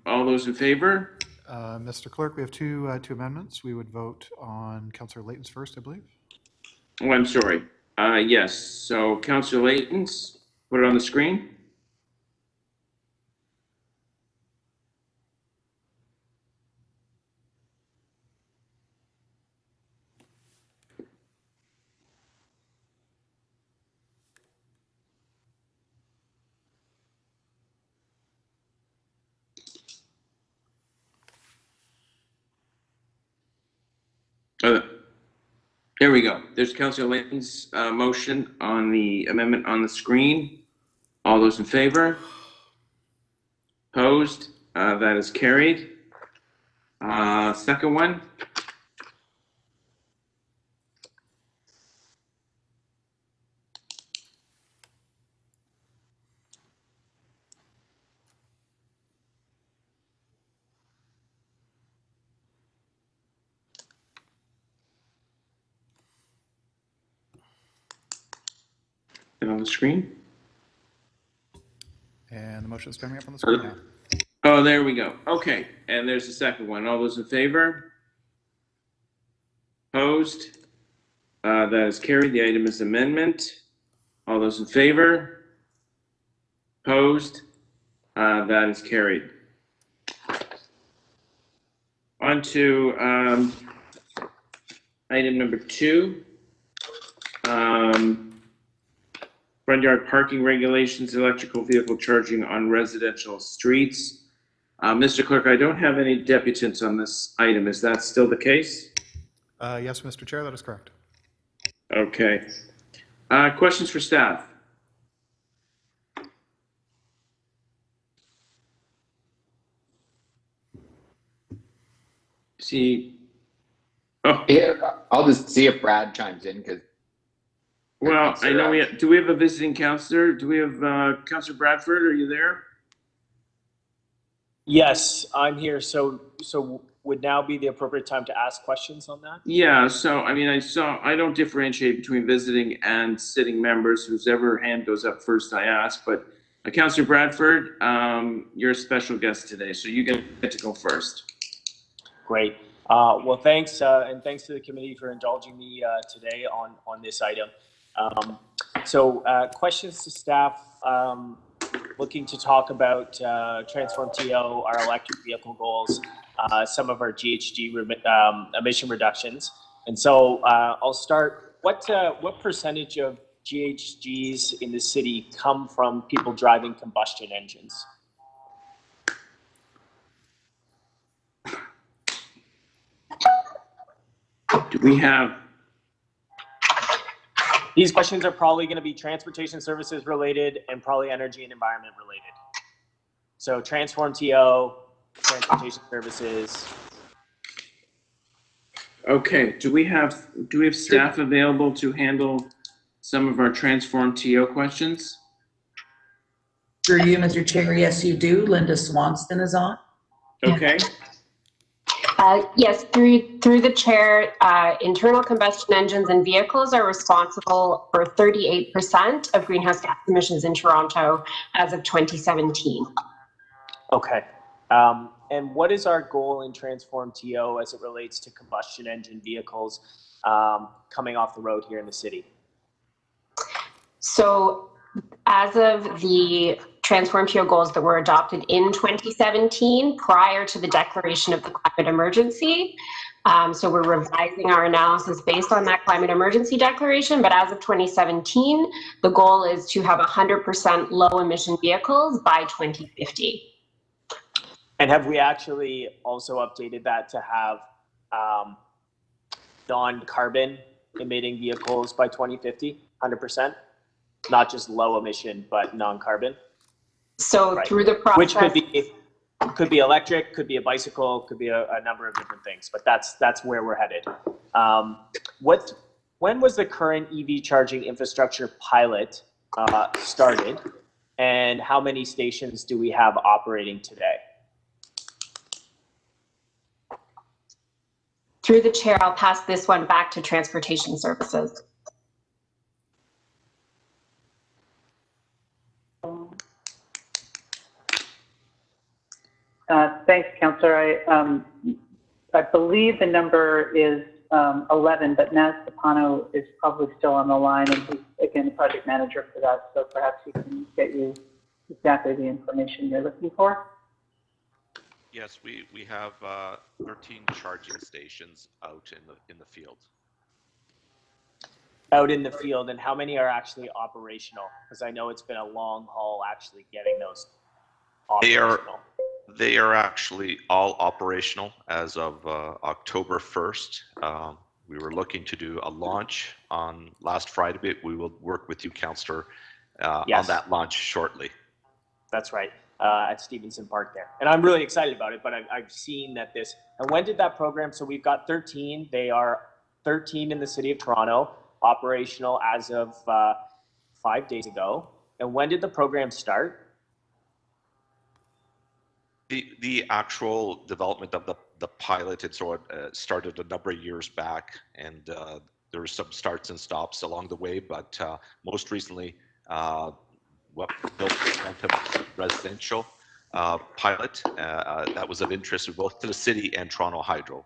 all those in favor? Mr. Clerk, we have two amendments. We would vote on Councillor Layton's first, I believe. Oh, I'm sorry. Yes, so Councillor Layton's, put it on the screen. There we go. There's Councillor Layton's motion on the amendment on the screen. All those in favor? Opposed? That is carried. Second one. On the screen. And the motion is coming up on the screen now. Oh, there we go. Okay, and there's the second one. All those in favor? Opposed? That is carried. The item is amendment. All those in favor? Opposed? That is carried. On to item number 2. Front yard parking regulations, electrical vehicle charging on residential streets. Mr. Clerk, I don't have any deputants on this item. Is that still the case? Yes, Mr. Chair, that is correct. Okay. Questions for staff? See. Oh. Yeah, I'll just see if Brad chimes in because. Well, I know do we have a visiting counselor? Do we have Counselor Bradford? Are you there? Yes, I'm here. So would now be the appropriate time to ask questions on that? Yeah. So I mean, I don't differentiate between visiting and sitting members. Whoever hand goes up first, I ask. But Counselor Bradford, you're a special guest today, so you get to go first. Great. Well, thanks, and thanks to the committee for indulging me today on this item. So questions to staff, looking to talk about Transform TO, our electric vehicle goals, some of our GHG emission reductions. And so I'll start, what percentage of GHGs in the city come from people driving combustion engines? Do we have? These questions are probably going to be transportation services related and probably energy and environment related. So Transform TO, transportation services. Okay. Do we have staff available to handle some of our Transform TO questions? Through you, Mr. Chair, yes, you do. Linda Swanston is on. Okay. Yes, through the chair, internal combustion engines and vehicles are responsible for 38% of greenhouse gas emissions in Toronto as of 2017. Okay. And what is our goal in Transform TO as it relates to combustion engine vehicles coming off the road here in the city? So as of the transform to your goals that were adopted in 2017 prior to the declaration of the climate emergency. So we're revising our analysis based on that climate emergency declaration, but as of 2017, the goal is to have 100% low emission vehicles by 2050. And have we actually also updated that to have non-carbon emitting vehicles by 2050, 100%? Not just low emission, but non-carbon? So right. Through the process, which could be electric, could be a bicycle, could be a number of different things, but that's where we're headed. When was the current EV charging infrastructure pilot started, and how many stations do we have operating today? Through the chair, I'll pass this one back to Transportation Services. Thanks, Councillor. I believe the number is 11, but Naz Stepano is probably still on the line, and he's, again, the project manager for that, so perhaps he can get you exactly the information you're looking for. Yes, we have 13 charging stations out in the field. Out in the field, and how many are actually operational? Because I know it's been a long haul actually getting those operational. They are actually all operational as of October 1st. We were looking to do a launch on last Friday, but we will work with you, Councillor, yes, on that launch shortly. That's right, at Stevenson Park there. And I'm really excited about it, but I've seen that this, and when did that program, so we've got 13, they are 13 in the city of Toronto, operational as of 5 days ago. And when did the program start? The actual development of the pilot, it started a number of years back, and there were some starts and stops along the way, but most recently, what built the residential pilot that was of interest to both to the city and Toronto Hydro.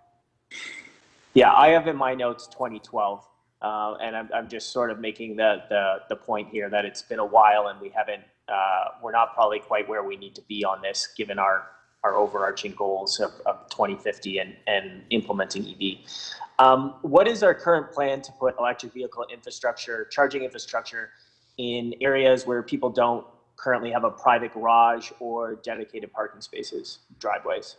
Yeah, I have in my notes 2012, and I'm just sort of making the point here that it's been a while and we haven't, we're not probably quite where we need to be on this, given our overarching goals of 2050 and implementing EV. What is our current plan to put electric vehicle infrastructure, charging infrastructure in areas where people don't currently have a private garage or dedicated parking spaces, driveways?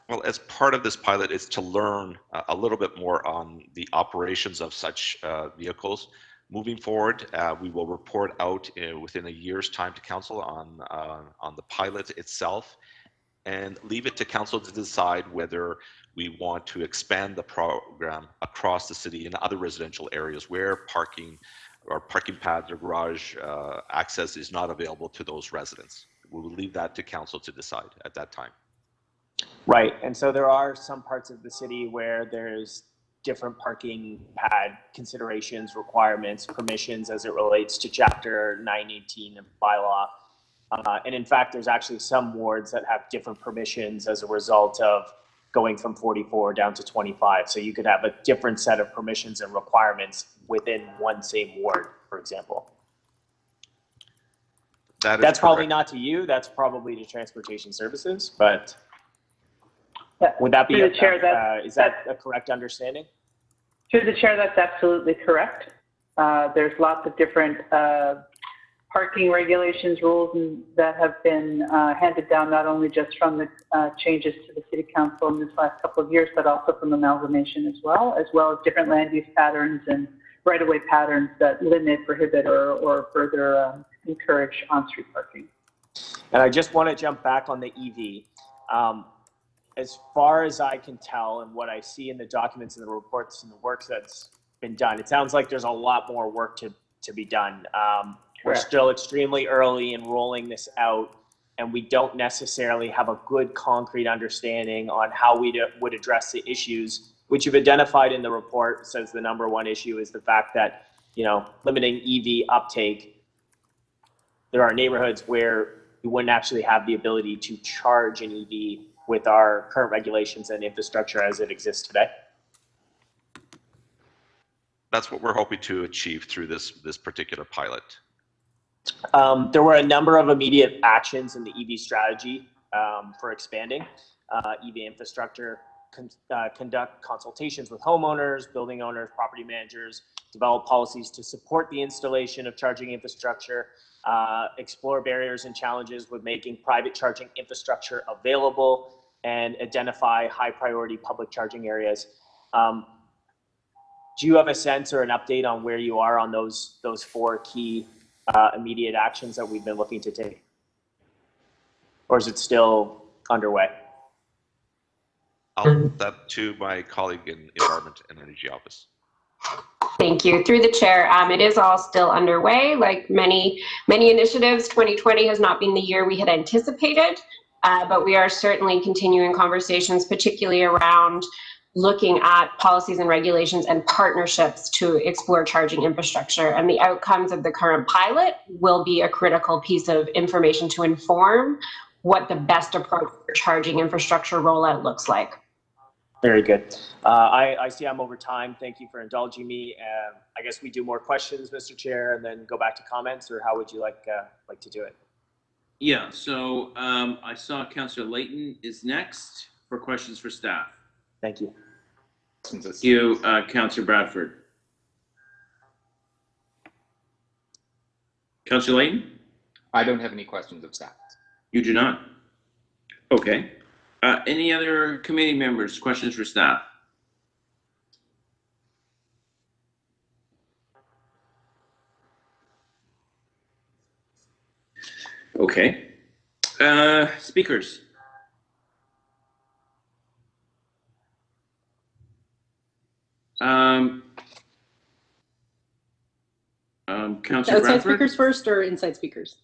Well, as part of this pilot is to learn a little bit more on the operations of such vehicles. Moving forward, we will report out within a year's time to council on the pilot itself, and leave it to council to decide whether we want to expand the program across the city in other residential areas where parking pads or garage access is not available to those residents. We will leave that to council to decide at that time. Right, and so there are some parts of the city where there's different parking pad considerations, requirements, permissions as it relates to Chapter 918 of bylaw. And in fact, there's actually some wards that have different permissions as a result of going from 44 down to 25. So you could have a different set of permissions and requirements within one same ward, for example. That's probably not to you, that's probably to Transportation Services, but would that be, is that a correct understanding? Through the chair, that's absolutely correct. There's lots of different parking regulations, rules that have been handed down, not only just from the changes to the City Council in this last couple of years, but also from amalgamation as well as different land use patterns and right-of-way patterns that limit, prohibit, or further encourage on-street parking. And I just want to jump back on the EV. As far as I can tell and what I see in the documents and the reports and the work that's been done, it sounds like there's a lot more work to be done. We're still extremely early in rolling this out, and we don't necessarily have a good concrete understanding on how we would address the issues, which you've identified in the report. Says the number one issue is the fact that, limiting EV uptake. There are neighborhoods where you wouldn't actually have the ability to charge an EV with our current regulations and infrastructure as it exists today. That's what we're hoping to achieve through this particular pilot. There were a number of immediate actions in the EV strategy for expanding EV infrastructure, conduct consultations with homeowners, building owners, property managers, develop policies to support the installation of charging infrastructure, explore barriers and challenges with making private charging infrastructure available, and identify high priority public charging areas. Do you have a sense or an update on where you are on those four key immediate actions that we've been looking to take? Or is it still underway? I'll leave that to my colleague in Environment and Energy Office. Thank you. Through the chair, it is all still underway. Like many initiatives, 2020 has not been the year we had anticipated, but we are certainly continuing conversations, particularly around looking at policies and regulations and partnerships to explore charging infrastructure. And the outcomes of the current pilot will be a critical piece of information to inform what the best approach for charging infrastructure rollout looks like. Very good. I see I'm over time. Thank you for indulging me. I guess we do more questions, Mr. Chair, and then go back to comments, or how would you like to do it? Yeah, so I saw Councillor Layton is next for questions for staff. Thank you. Thank you, Councillor Bradford. Councillor Layton? I don't have any questions of staff. You do not? Okay. Any other committee members, questions for staff? Okay. Speakers? Councillor Outside Bradford? speakers first or inside speakers?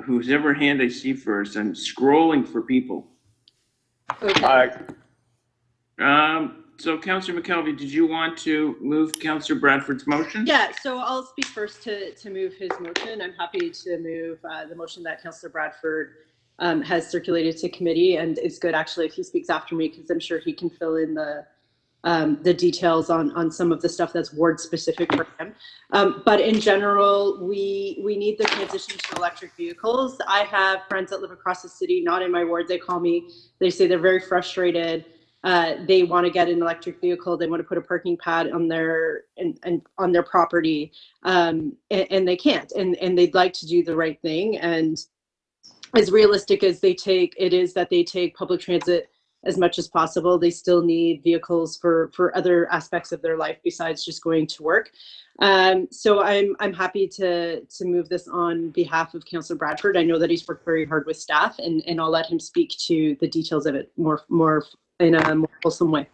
Whoever hand I see first, I'm scrolling for people. Okay. So Councillor McKelvey, did you want to move Councillor Bradford's motion? Yeah, so I'll speak first to move his motion. I'm happy to move the motion that Councillor Bradford has circulated to committee, and it's good actually if he speaks after me, because I'm sure he can fill in the details on some of the stuff that's ward specific for him. But in general, we need the transition to electric vehicles. I have friends that live across the city, not in my ward. They call me, they say they're very frustrated. They want to get an electric vehicle. They want to put a parking pad on their on their property, and they can't. And they'd like to do the right thing. And as realistic as they take public transit as much as possible, they still need vehicles for other aspects of their life besides just going to work. So I'm happy to move this on behalf of Councillor Bradford. I know that he's worked very hard with staff, and I'll let him speak to the details of it more in a more wholesome way.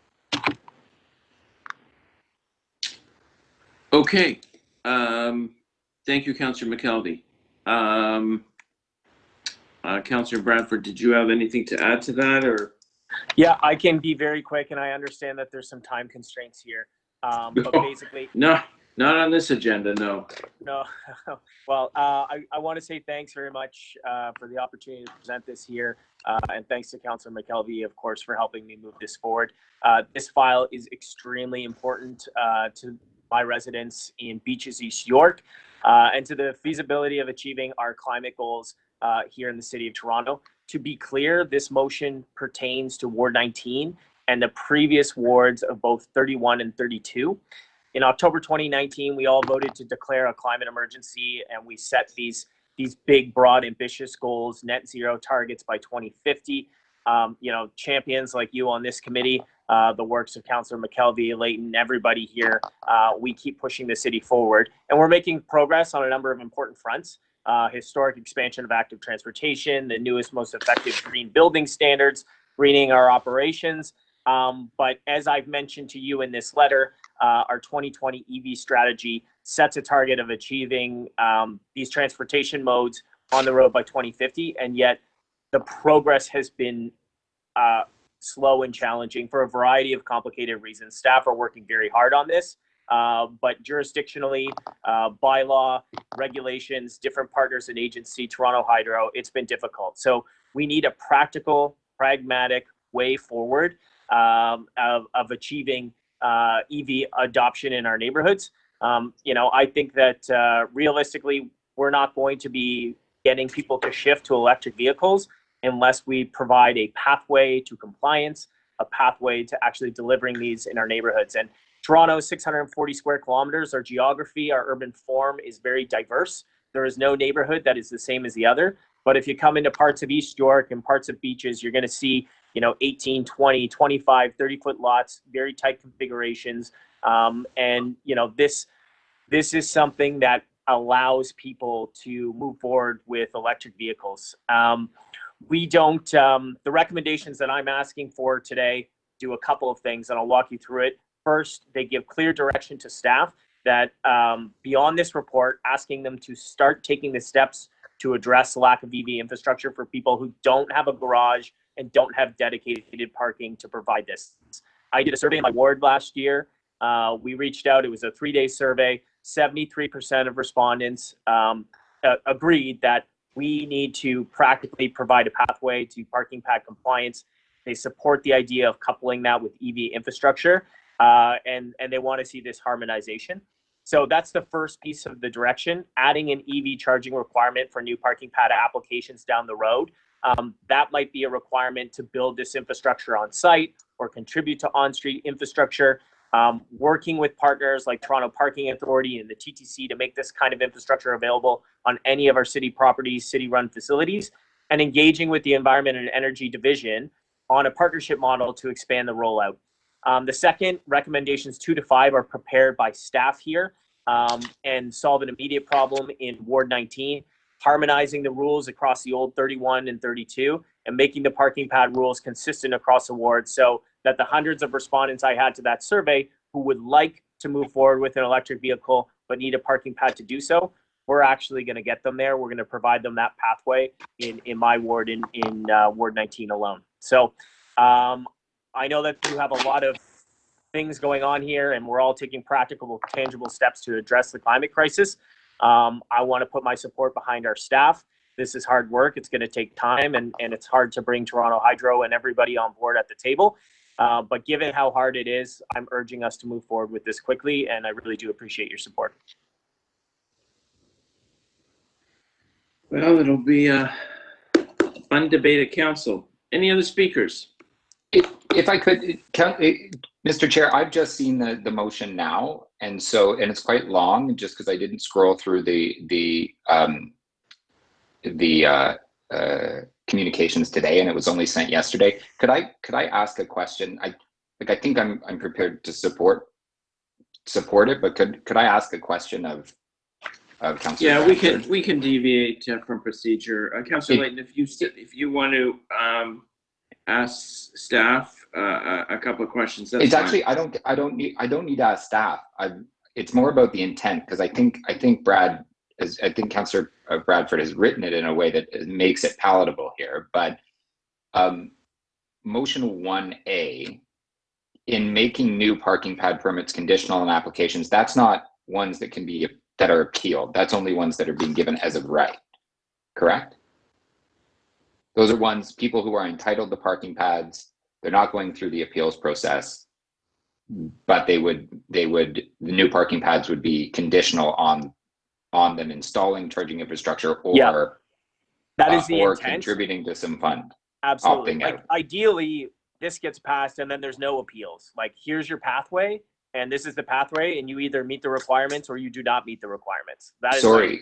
Okay. Thank you, Councillor McKelvey. Councillor Bradford, did you have anything to add to that, or? Yeah, I can be very quick, and I understand that there's some time constraints here. But basically, no, not on this agenda. No. No. Well, I want to say thanks very much for the opportunity to present this here, and thanks to Councillor McKelvey, of course, for helping me move this forward. This file is extremely important to my residents in Beaches, East York, and to the feasibility of achieving our climate goals here in the City of Toronto. To be clear, this motion pertains to Ward 19 and the previous wards of both 31 and 32. In October 2019, we all voted to declare a climate emergency, and we set these big, broad, ambitious goals, net zero targets by 2050. Champions like you on this committee, the works of Councillor McKelvey, Layton, everybody here, we keep pushing the city forward, and we're making progress on a number of important fronts. Historic expansion of active transportation, the newest, most effective green building standards, greening our operations. But as I've mentioned to you in this letter, our 2020 EV strategy sets a target of achieving these transportation modes on the road by 2050, and yet the progress has been slow and challenging for a variety of complicated reasons. Staff are working very hard on this. But jurisdictionally, bylaw, regulations, different partners and agency, Toronto Hydro, it's been difficult. So we need a practical, pragmatic way forward of achieving EV adoption in our neighborhoods. I think that realistically, we're not going to be getting people to shift to electric vehicles unless we provide a pathway to compliance, a pathway to actually delivering these in our neighborhoods. And Toronto is 640 square kilometers. Our geography, our urban form is very diverse. There is no neighborhood that is the same as the other. But if you come into parts of East York and parts of beaches, you're going to see, 18, 20, 25, 30-foot lots, very tight configurations. This is something that allows people to move forward with electric vehicles. The recommendations that I'm asking for today do a couple of things, and I'll walk you through it. First, they give clear direction to staff that beyond this report, asking them to start taking the steps to address the lack of EV infrastructure for people who don't have a garage and don't have dedicated parking to provide this. I did a survey in my ward last year. We reached out, it was a 3-day survey. 73% of respondents agreed that we need to practically provide a pathway to parking pad compliance. They support the idea of coupling that with EV infrastructure, and they want to see this harmonization. So that's the first piece of the direction, adding an EV charging requirement for new parking pad applications down the road. That might be a requirement to build this infrastructure on site or contribute to on-street infrastructure. Working with partners like Toronto Parking Authority and the TTC to make this kind of infrastructure available on any of our city properties, city-run facilities, and engaging with the Environment and Energy Division on a partnership model to expand the rollout. The second, recommendations 2 to 5 are prepared by staff here and solve an immediate problem in Ward 19, harmonizing the rules across the old 31 and 32, and making the parking pad rules consistent across the ward so that the hundreds of respondents I had to that survey who would like to move forward with an electric vehicle but need a parking pad to do so, we're actually going to get them there. We're going to provide them that pathway in my ward, in Ward 19 alone. So I know that you have a lot of things going on here, and we're all taking practical, tangible steps to address the climate crisis. I want to put my support behind our staff. This is hard work. It's going to take time, and it's hard to bring Toronto Hydro and everybody on board at the table. But given how hard it is, I'm urging us to move forward with this quickly, and I really do appreciate your support. Well, it'll be a fun debate at council. Any other speakers? If I could, Mr. Chair, I've just seen the motion now, and it's quite long, just because I didn't scroll through the communications today, and it was only sent yesterday. Could I ask a question? I think I'm prepared to support it, but could I ask a question of Councillor? Yeah, we can deviate from procedure. Councillor Layton, if you want to ask staff a couple of questions, that's it's fine. actually I don't need to ask staff. It's more about the intent, because I think Councillor Bradford has written it in a way that makes it palatable here. But motion 1A, in making new parking pad permits conditional on applications, that's not ones that are appealed. That's only ones that are being given as of right. Correct? Those are people who are entitled to parking pads. They're not going through the appeals process, but the new parking pads would be conditional on them installing charging infrastructure or that is the or intent. Contributing to some fund. Absolutely. Opting out. Ideally, this gets passed and then there's no appeals. Like, here's your pathway, and this is the pathway, and you either meet the requirements or you do not meet the requirements. That is sorry.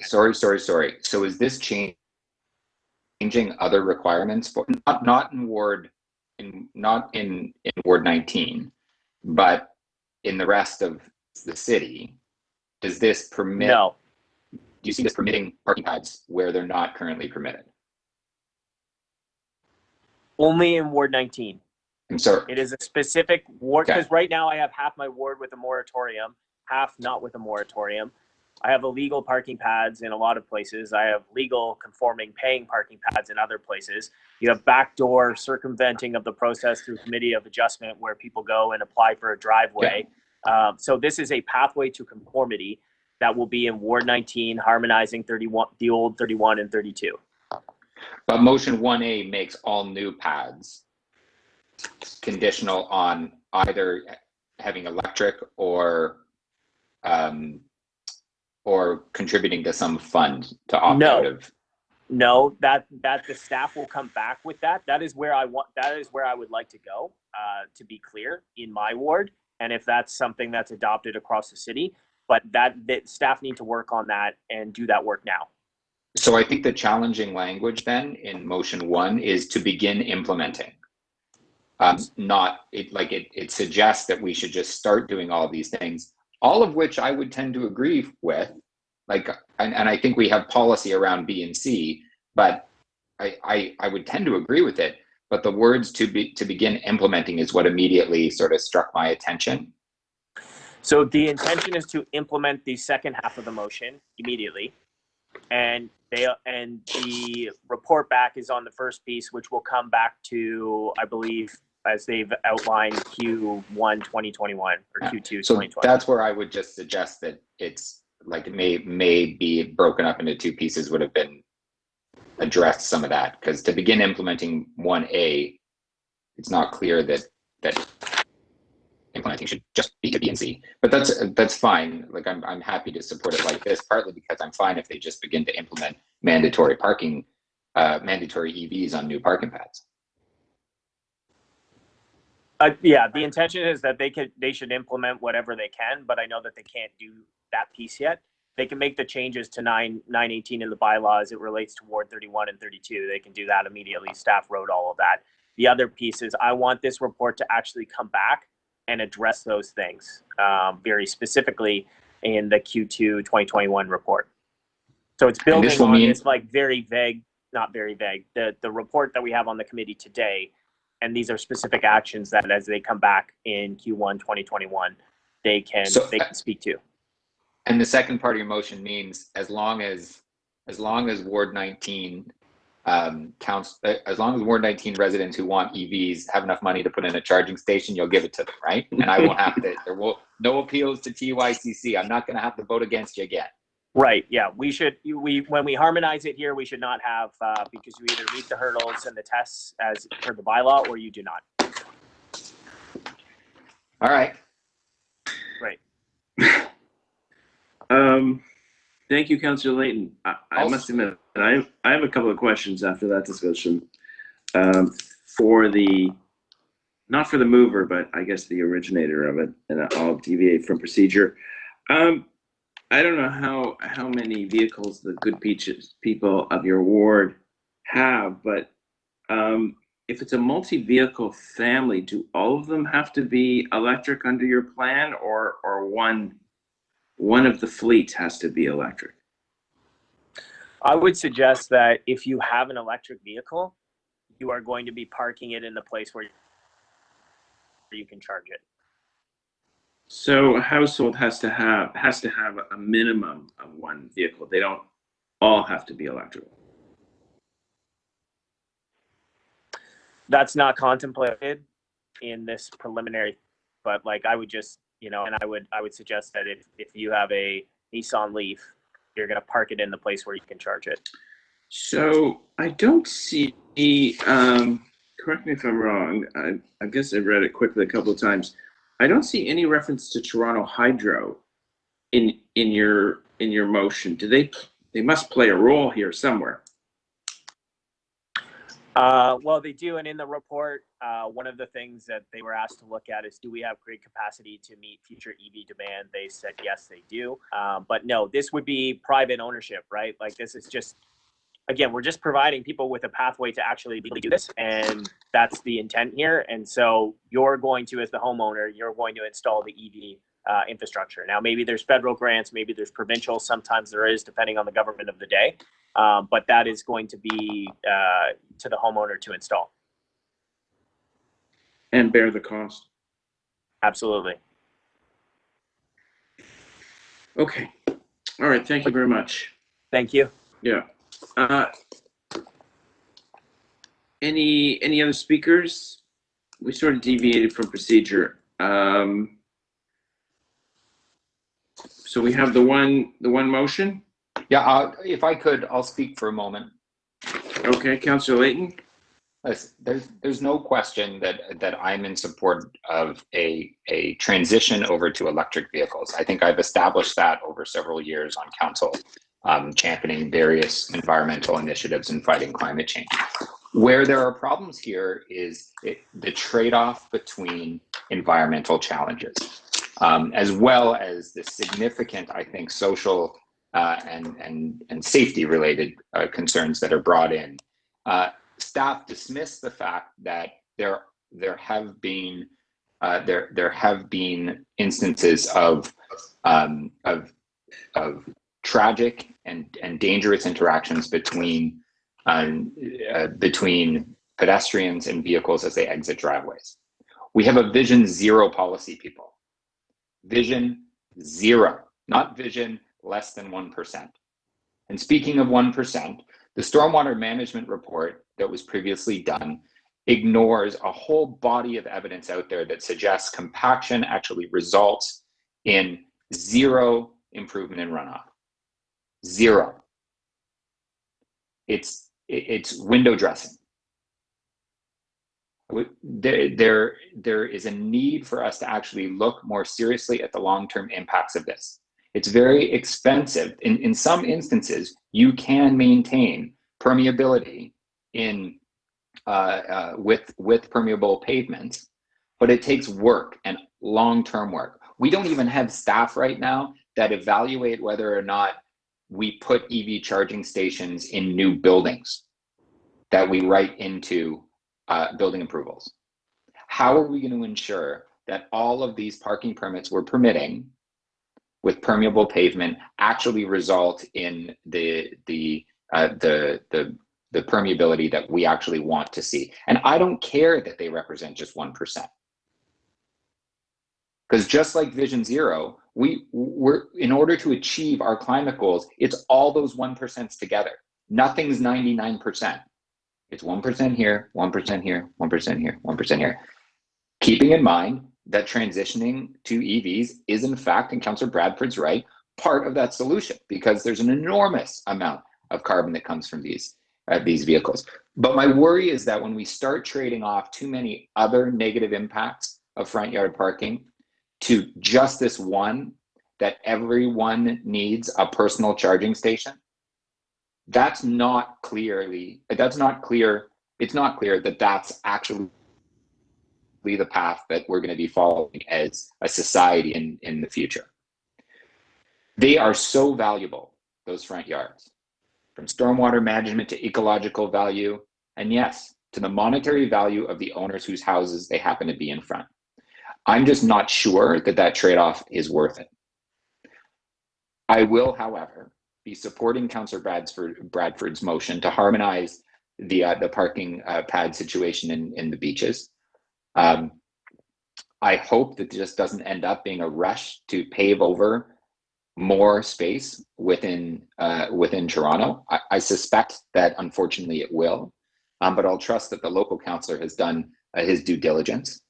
So is this changing other requirements for not in Ward 19, but in the rest of the city? Does this permit? No. Do you see this permitting parking pads where they're not currently permitted? Only in Ward 19. I'm sorry. It is a specific ward, because right now I have half my ward with a moratorium, half not with a moratorium. I have illegal parking pads in a lot of places. I have legal conforming paying parking pads in other places. You have backdoor circumventing of the process through committee of adjustment where people go and apply for a driveway. Yeah. So this is a pathway to conformity that will be in Ward 19, harmonizing the old 31 and 32. But motion 1A makes all new pads conditional on either having electric or contributing to some fund to opt out of? No, that the staff will come back with that. That is where I would like to go, to be clear, in my ward. And if that's something that's adopted across the city, but that staff need to work on that and do that work now. So I think the challenging language then in motion 1 is to begin implementing. It suggests that we should just start doing all these things, all of which I would tend to agree with. And I think we have policy around B and C, but I would tend to agree with it. But the words to begin implementing is what immediately sort of struck my attention. So the intention is to implement the second half of the motion immediately, and the report back is on the first piece, which will come back to, I believe, as they've outlined, Q1 2021 or Q2 2021. So that's where I would just suggest that it's like it may be broken up into 2 pieces, would have been addressed some of that, because to begin implementing 1A, it's not clear that implementing should just be to B and C. But that's fine. Like I'm happy to support it like this, partly because I'm fine if they just begin to implement mandatory EVs on new parking pads. Yeah, the intention is that they should implement whatever they can, but I know that they can't do that piece yet. They can make the changes to 918 in the bylaw as it relates to Ward 31 and 32. They can do that immediately. Staff wrote all of that. The other piece is I want this report to actually come back and address those things very specifically in the Q2 2021 report. So it's building on this like very vague, not very vague, the report that we have on the committee today. And these are specific actions that as they come back in Q1 2021, they can speak to. And the second part of your motion means as long as Ward 19 counts, as long as Ward 19 residents who want EVs have enough money to put in a charging station, you'll give it to them, right? And I won't have to. No appeals to TYCC. I'm not going to have to vote against you again. Right. Yeah. When we harmonize it here, we should not have because you either meet the hurdles and the tests as per the bylaw, or you do not. All right. Great. Thank you, Councillor Layton. I must admit, I have a couple of questions after that discussion. Not for the mover, but I guess the originator of it, and I'll deviate from procedure. I don't know how many vehicles the Good Peaches people of your ward have, but if it's a multi-vehicle family, do all of them have to be electric under your plan, or one of the fleets has to be electric? I would suggest that if you have an electric vehicle, you are going to be parking it in the place where you can charge it. So a household has to have a minimum of one vehicle. They don't all have to be electrical. That's not contemplated in this preliminary, but like I would just, and I would suggest that if you have a Nissan Leaf, you're going to park it in the place where you can charge it. So I don't see, correct me if I'm wrong, I guess I read it quickly a couple of times. I don't see any reference to Toronto Hydro in your motion. Do they must play a role here somewhere? Well, they do, and in the report, one of the things that they were asked to look at is, do we have grid capacity to meet future EV demand? They said yes, they do. But no, this would be private ownership, right? Like this is just, again, we're just providing people with a pathway to actually legally do this, and that's the intent here. And so you're going to, as the homeowner, you're going to install the EV infrastructure. Now, maybe there's federal grants, maybe there's provincial, sometimes there is, depending on the government of the day. But that is going to be to the homeowner to install. And bear the cost. Absolutely. Okay. All right. Thank you very much. Thank you. Yeah. Any other speakers? We sort of deviated from procedure. So we have the one motion. Yeah, if I could, I'll speak for a moment. Okay, Councillor Layton. There's no question that I'm in support of a transition over to electric vehicles. I think I've established that over several years on council, championing various environmental initiatives and fighting climate change. Where there are problems here is the trade-off between environmental challenges, as well as the significant, I think, social and safety-related concerns that are brought in. Staff dismiss the fact that there have been instances of tragic and dangerous interactions between pedestrians and vehicles as they exit driveways. We have a vision zero policy, people. Vision zero, not vision less than 1%. And speaking of 1%, the stormwater management report that was previously done ignores a whole body of evidence out there that suggests compaction actually results in zero improvement in runoff. Zero. It's window dressing. There is a need for us to actually look more seriously at the long-term impacts of this. It's very expensive. In some instances, you can maintain permeability with permeable pavements, but it takes work and long-term work. We don't even have staff right now that evaluate whether or not we put EV charging stations in new buildings that we write into building approvals. How are we going to ensure that all of these parking permits we're permitting with permeable pavement actually result in the permeability that we actually want to see? And I don't care that they represent just 1%. Because just like Vision Zero, we're in order to achieve our climate goals, it's all those 1% together. Nothing's 99%. It's 1% here, 1% here, 1% here, 1% here. Keeping in mind that transitioning to EVs is in fact, and Councillor Bradford's right, part of that solution, because there's an enormous amount of carbon that comes from these vehicles. But my worry is that when we start trading off too many other negative impacts of front yard parking to just this one, that everyone needs a personal charging station, it's not clear that that's actually the path that we're going to be following as a society in the future. They are so valuable, those front yards, from stormwater management to ecological value, and yes, to the monetary value of the owners whose houses they happen to be in front. I'm just not sure that that trade-off is worth it. I will, however, be supporting Councillor Bradford's motion to harmonize the parking pad situation in the beaches. I hope that this doesn't end up being a rush to pave over more space within Toronto. I suspect that unfortunately it will, but I'll trust that the local councillor has done his due diligence.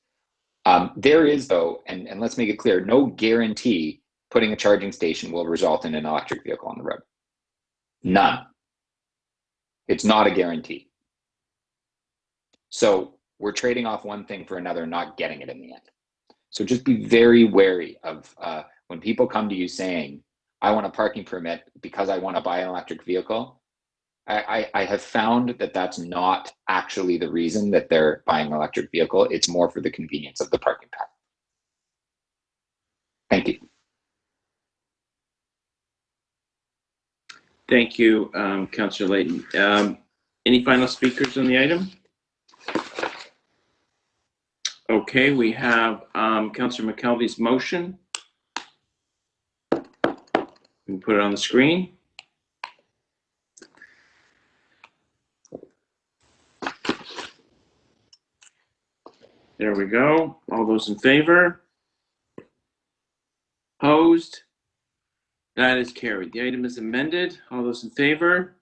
There is, though, and let's make it clear, no guarantee putting a charging station will result in an electric vehicle on the road. None. It's not a guarantee. So we're trading off one thing for another, not getting it in the end. So just be very wary of when people come to you saying, I want a parking permit because I want to buy an electric vehicle. I have found that that's not actually the reason that they're buying an electric vehicle. It's more for the convenience of the parking pad. Thank you. Thank you, Councillor Layton. Any final speakers on the item? Okay, we have Councillor McKelvey's motion. We can put it on the screen. There we go. All those in favor? Opposed? That is carried. The item is amended. All those in favor?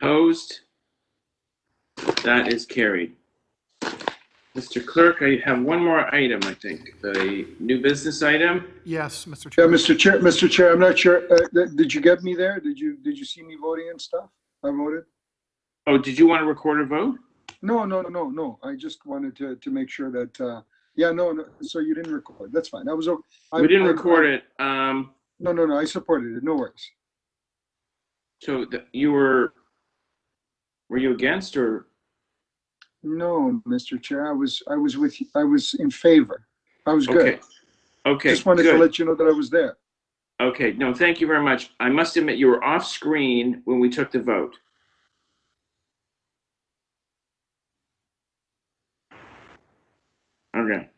Opposed? That is carried. Mr. Clerk, I have one more item, I think. The new business item. Yes, Mr. Chair. Yeah, Mr. Chair, I'm not sure. Did you get me there? Did you see me voting and stuff? I voted. Oh, did you want to record a vote? No. I just wanted to make sure that, yeah, no, so you didn't record. That's fine. We didn't record it. No, I supported it. No worries. So were you against or? No, Mr. Chair, I was in favor. I was good. Okay, Just wanted to let you know that I was there. Okay, no, thank you very much. I must admit you were off screen when we took the vote. Okay.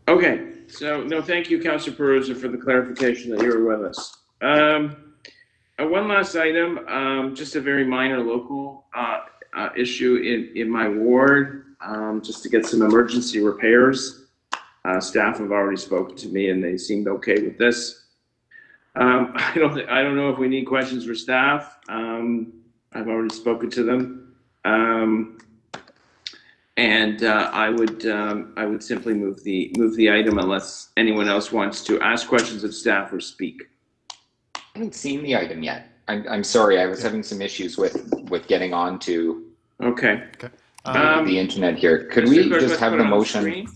Okay, so no, thank you, Councilor Perusa, for the clarification that you were with us. One last item, just a very minor local issue in my ward, just to get some emergency repairs. Staff have already spoken to me and they seemed okay with this. I don't know if we need questions for staff. I've already spoken to them. And I would simply move the item unless anyone else wants to ask questions of staff or speak. I haven't seen the item yet. I'm sorry. I was having some issues with getting on to the internet here. Could we just have the motion?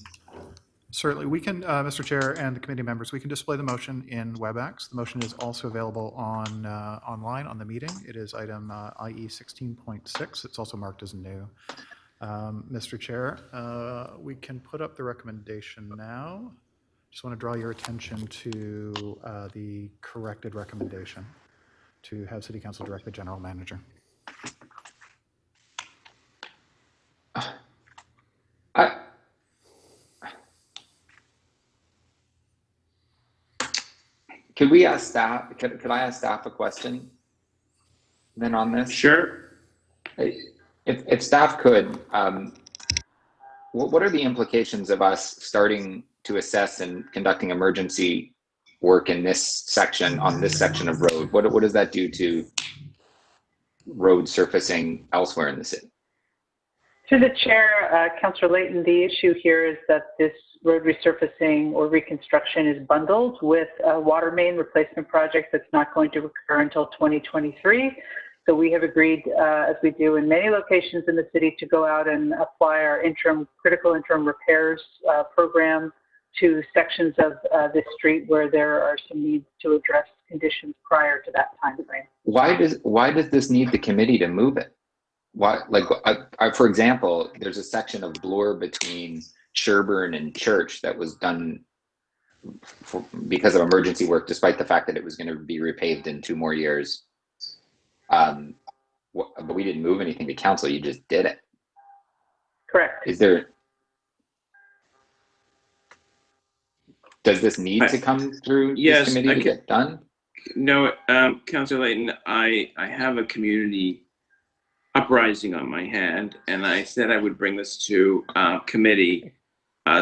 Certainly, we can, Mr. Chair and the committee members, we can display the motion in WebEx. The motion is also available on online on the meeting. It is item IE 16.6. It's also marked as new. Mr. Chair, we can put up the recommendation now. Just want to draw your attention to the corrected recommendation to have City Council direct the General Manager. Could we ask staff? Could I ask staff a question? Then on this, sure. If staff could, what are the implications of us starting to assess and conducting emergency work in this section, on this section of road? What does that do to road surfacing elsewhere in the city? Through the chair, Councillor Layton, the issue here is that this road resurfacing or reconstruction is bundled with a water main replacement project that's not going to occur until 2023. So we have agreed, as we do in many locations in the city, to go out and apply our critical interim repairs program to sections of this street where there are some needs to address conditions prior to that time frame. Why does this need the committee to move it? Why, for example, there's a section of Bloor between Sherburne and Church that was done because of emergency work, despite the fact that it was going to be repaved in 2 more years. But we didn't move anything to council. You just did it. Correct. Does this need to come through this committee to get done? No, Councillor Layton, I have a community uprising on my hand, and I said I would bring this to committee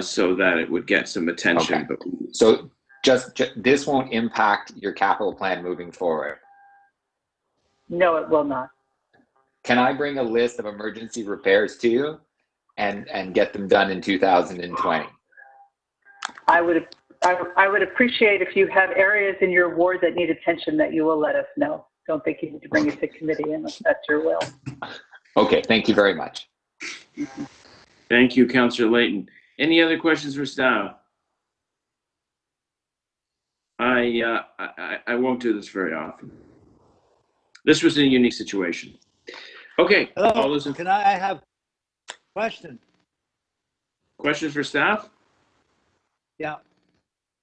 so that it would get some attention. Okay. So just this won't impact your capital plan moving forward? No, it will not. Can I bring a list of emergency repairs to you and get them done in 2020? I would appreciate if you have areas in your ward that need attention that you will let us know. Don't think you need to bring it to committee unless that's your will. Okay, thank you very much. Thank you, Councillor Layton. Any other questions for staff? I won't do this very often. This was a unique situation. Okay. Hello, can I have a question? Questions for staff? Yeah.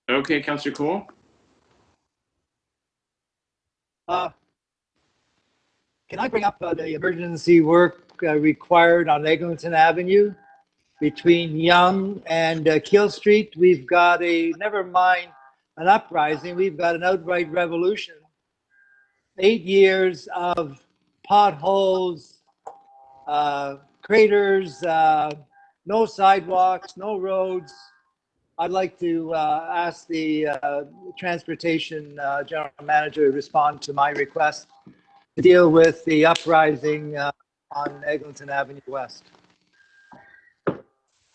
Okay, Councillor Cole. Can I bring up the emergency work required on Eglinton Avenue between Yonge and Keel Street? We've got never mind an uprising, we've got an outright revolution. 8 years of potholes, craters, no sidewalks, no roads. I'd like to ask the transportation general manager to respond to my request to deal with the uprising on Eglinton Avenue West.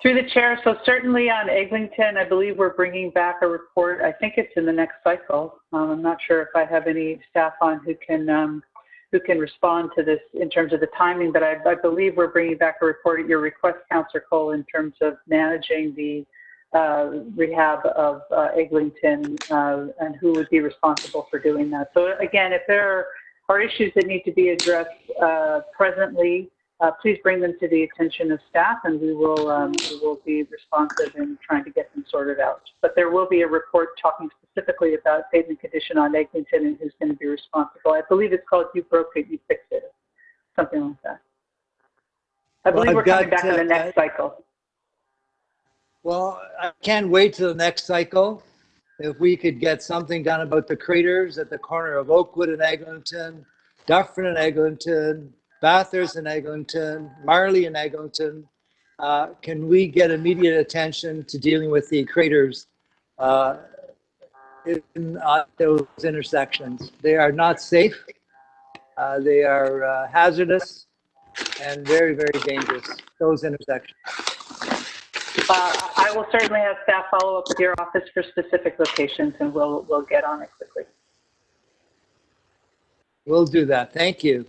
Through the chair, so certainly on Eglinton, I believe we're bringing back a report. I think it's in the next cycle. I'm not sure if I have any staff on who can who can respond to this in terms of the timing, but I believe we're bringing back a report at your request, Councillor Cole, in terms of managing the rehab of Eglinton and who would be responsible for doing that. So again, if there are issues that need to be addressed presently, please bring them to the attention of staff, and we will be responsive in trying to get them sorted out. But there will be a report talking specifically about pavement condition on Eglinton and who's going to be responsible. I believe it's called "You Broke It, You Fixed It," something like that. I believe we're coming back in the next cycle. Well, I can't wait till the next cycle. If we could get something done about the craters at the corner of Oakwood and Eglinton, Dufferin and Eglinton, Bathurst and Eglinton, Marley and Eglinton, can we get immediate attention to dealing with the craters in those intersections? They are not safe. They are hazardous and very, very dangerous, those intersections. I will certainly have staff follow up with your office for specific locations, and we'll get on it quickly. We'll do that. Thank you.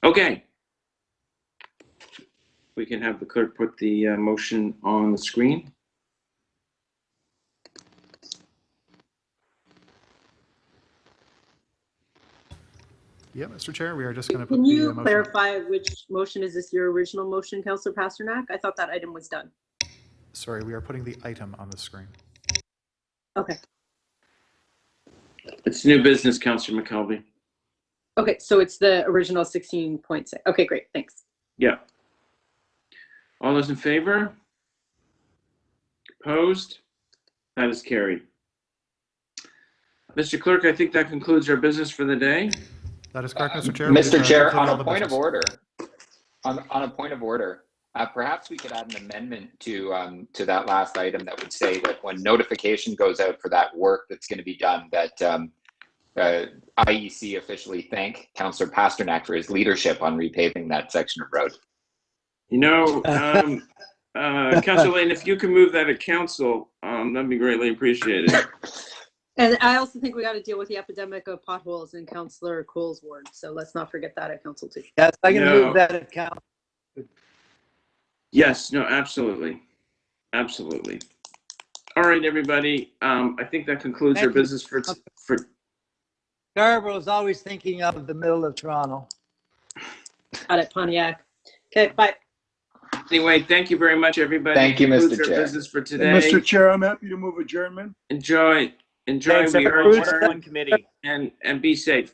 Okay. We can have the clerk put the motion on the screen. Yeah, Mr. Chair, we are just going to put Can the you motion. clarify which motion is this? Your original motion, Councillor Pasternak? I thought that item was done. Sorry, we are putting the item on the screen. Okay. It's new business, Councillor McKelvey. Okay, so it's the original 16.6. Okay, great. Thanks. Yeah. All those in favor? Opposed? That is carried. Mr. Clerk, I think that concludes our business for the day. That is correct, Mr. Chair. Mr. Chair, on all a the point of business. order, on a point of order, perhaps we could add an amendment to that last item that would say that when notification goes out for that work that's going to be done, that IEC officially thank Councillor Pasternak for his leadership on repaving that section of road. You know, Councillor Lane, if you can move that at council, that'd be greatly appreciated. And I also think we got to deal with the epidemic of potholes in Councillor Cole's ward. So let's not forget that at council too. Yes, I can No. move that at council. Yes, no, absolutely. Absolutely. All right, everybody. I think that concludes our Thank you. business for Scarborough's always thinking of the middle of Toronto. Out at Pontiac. Okay, bye. Anyway, thank you very much, everybody. Thank you, That Mr. concludes our Chair. business for And today. Mr. Chair, I'm happy to move adjournment. Enjoy. Thanks, We are everyone. adjourned. One committee. And be safe.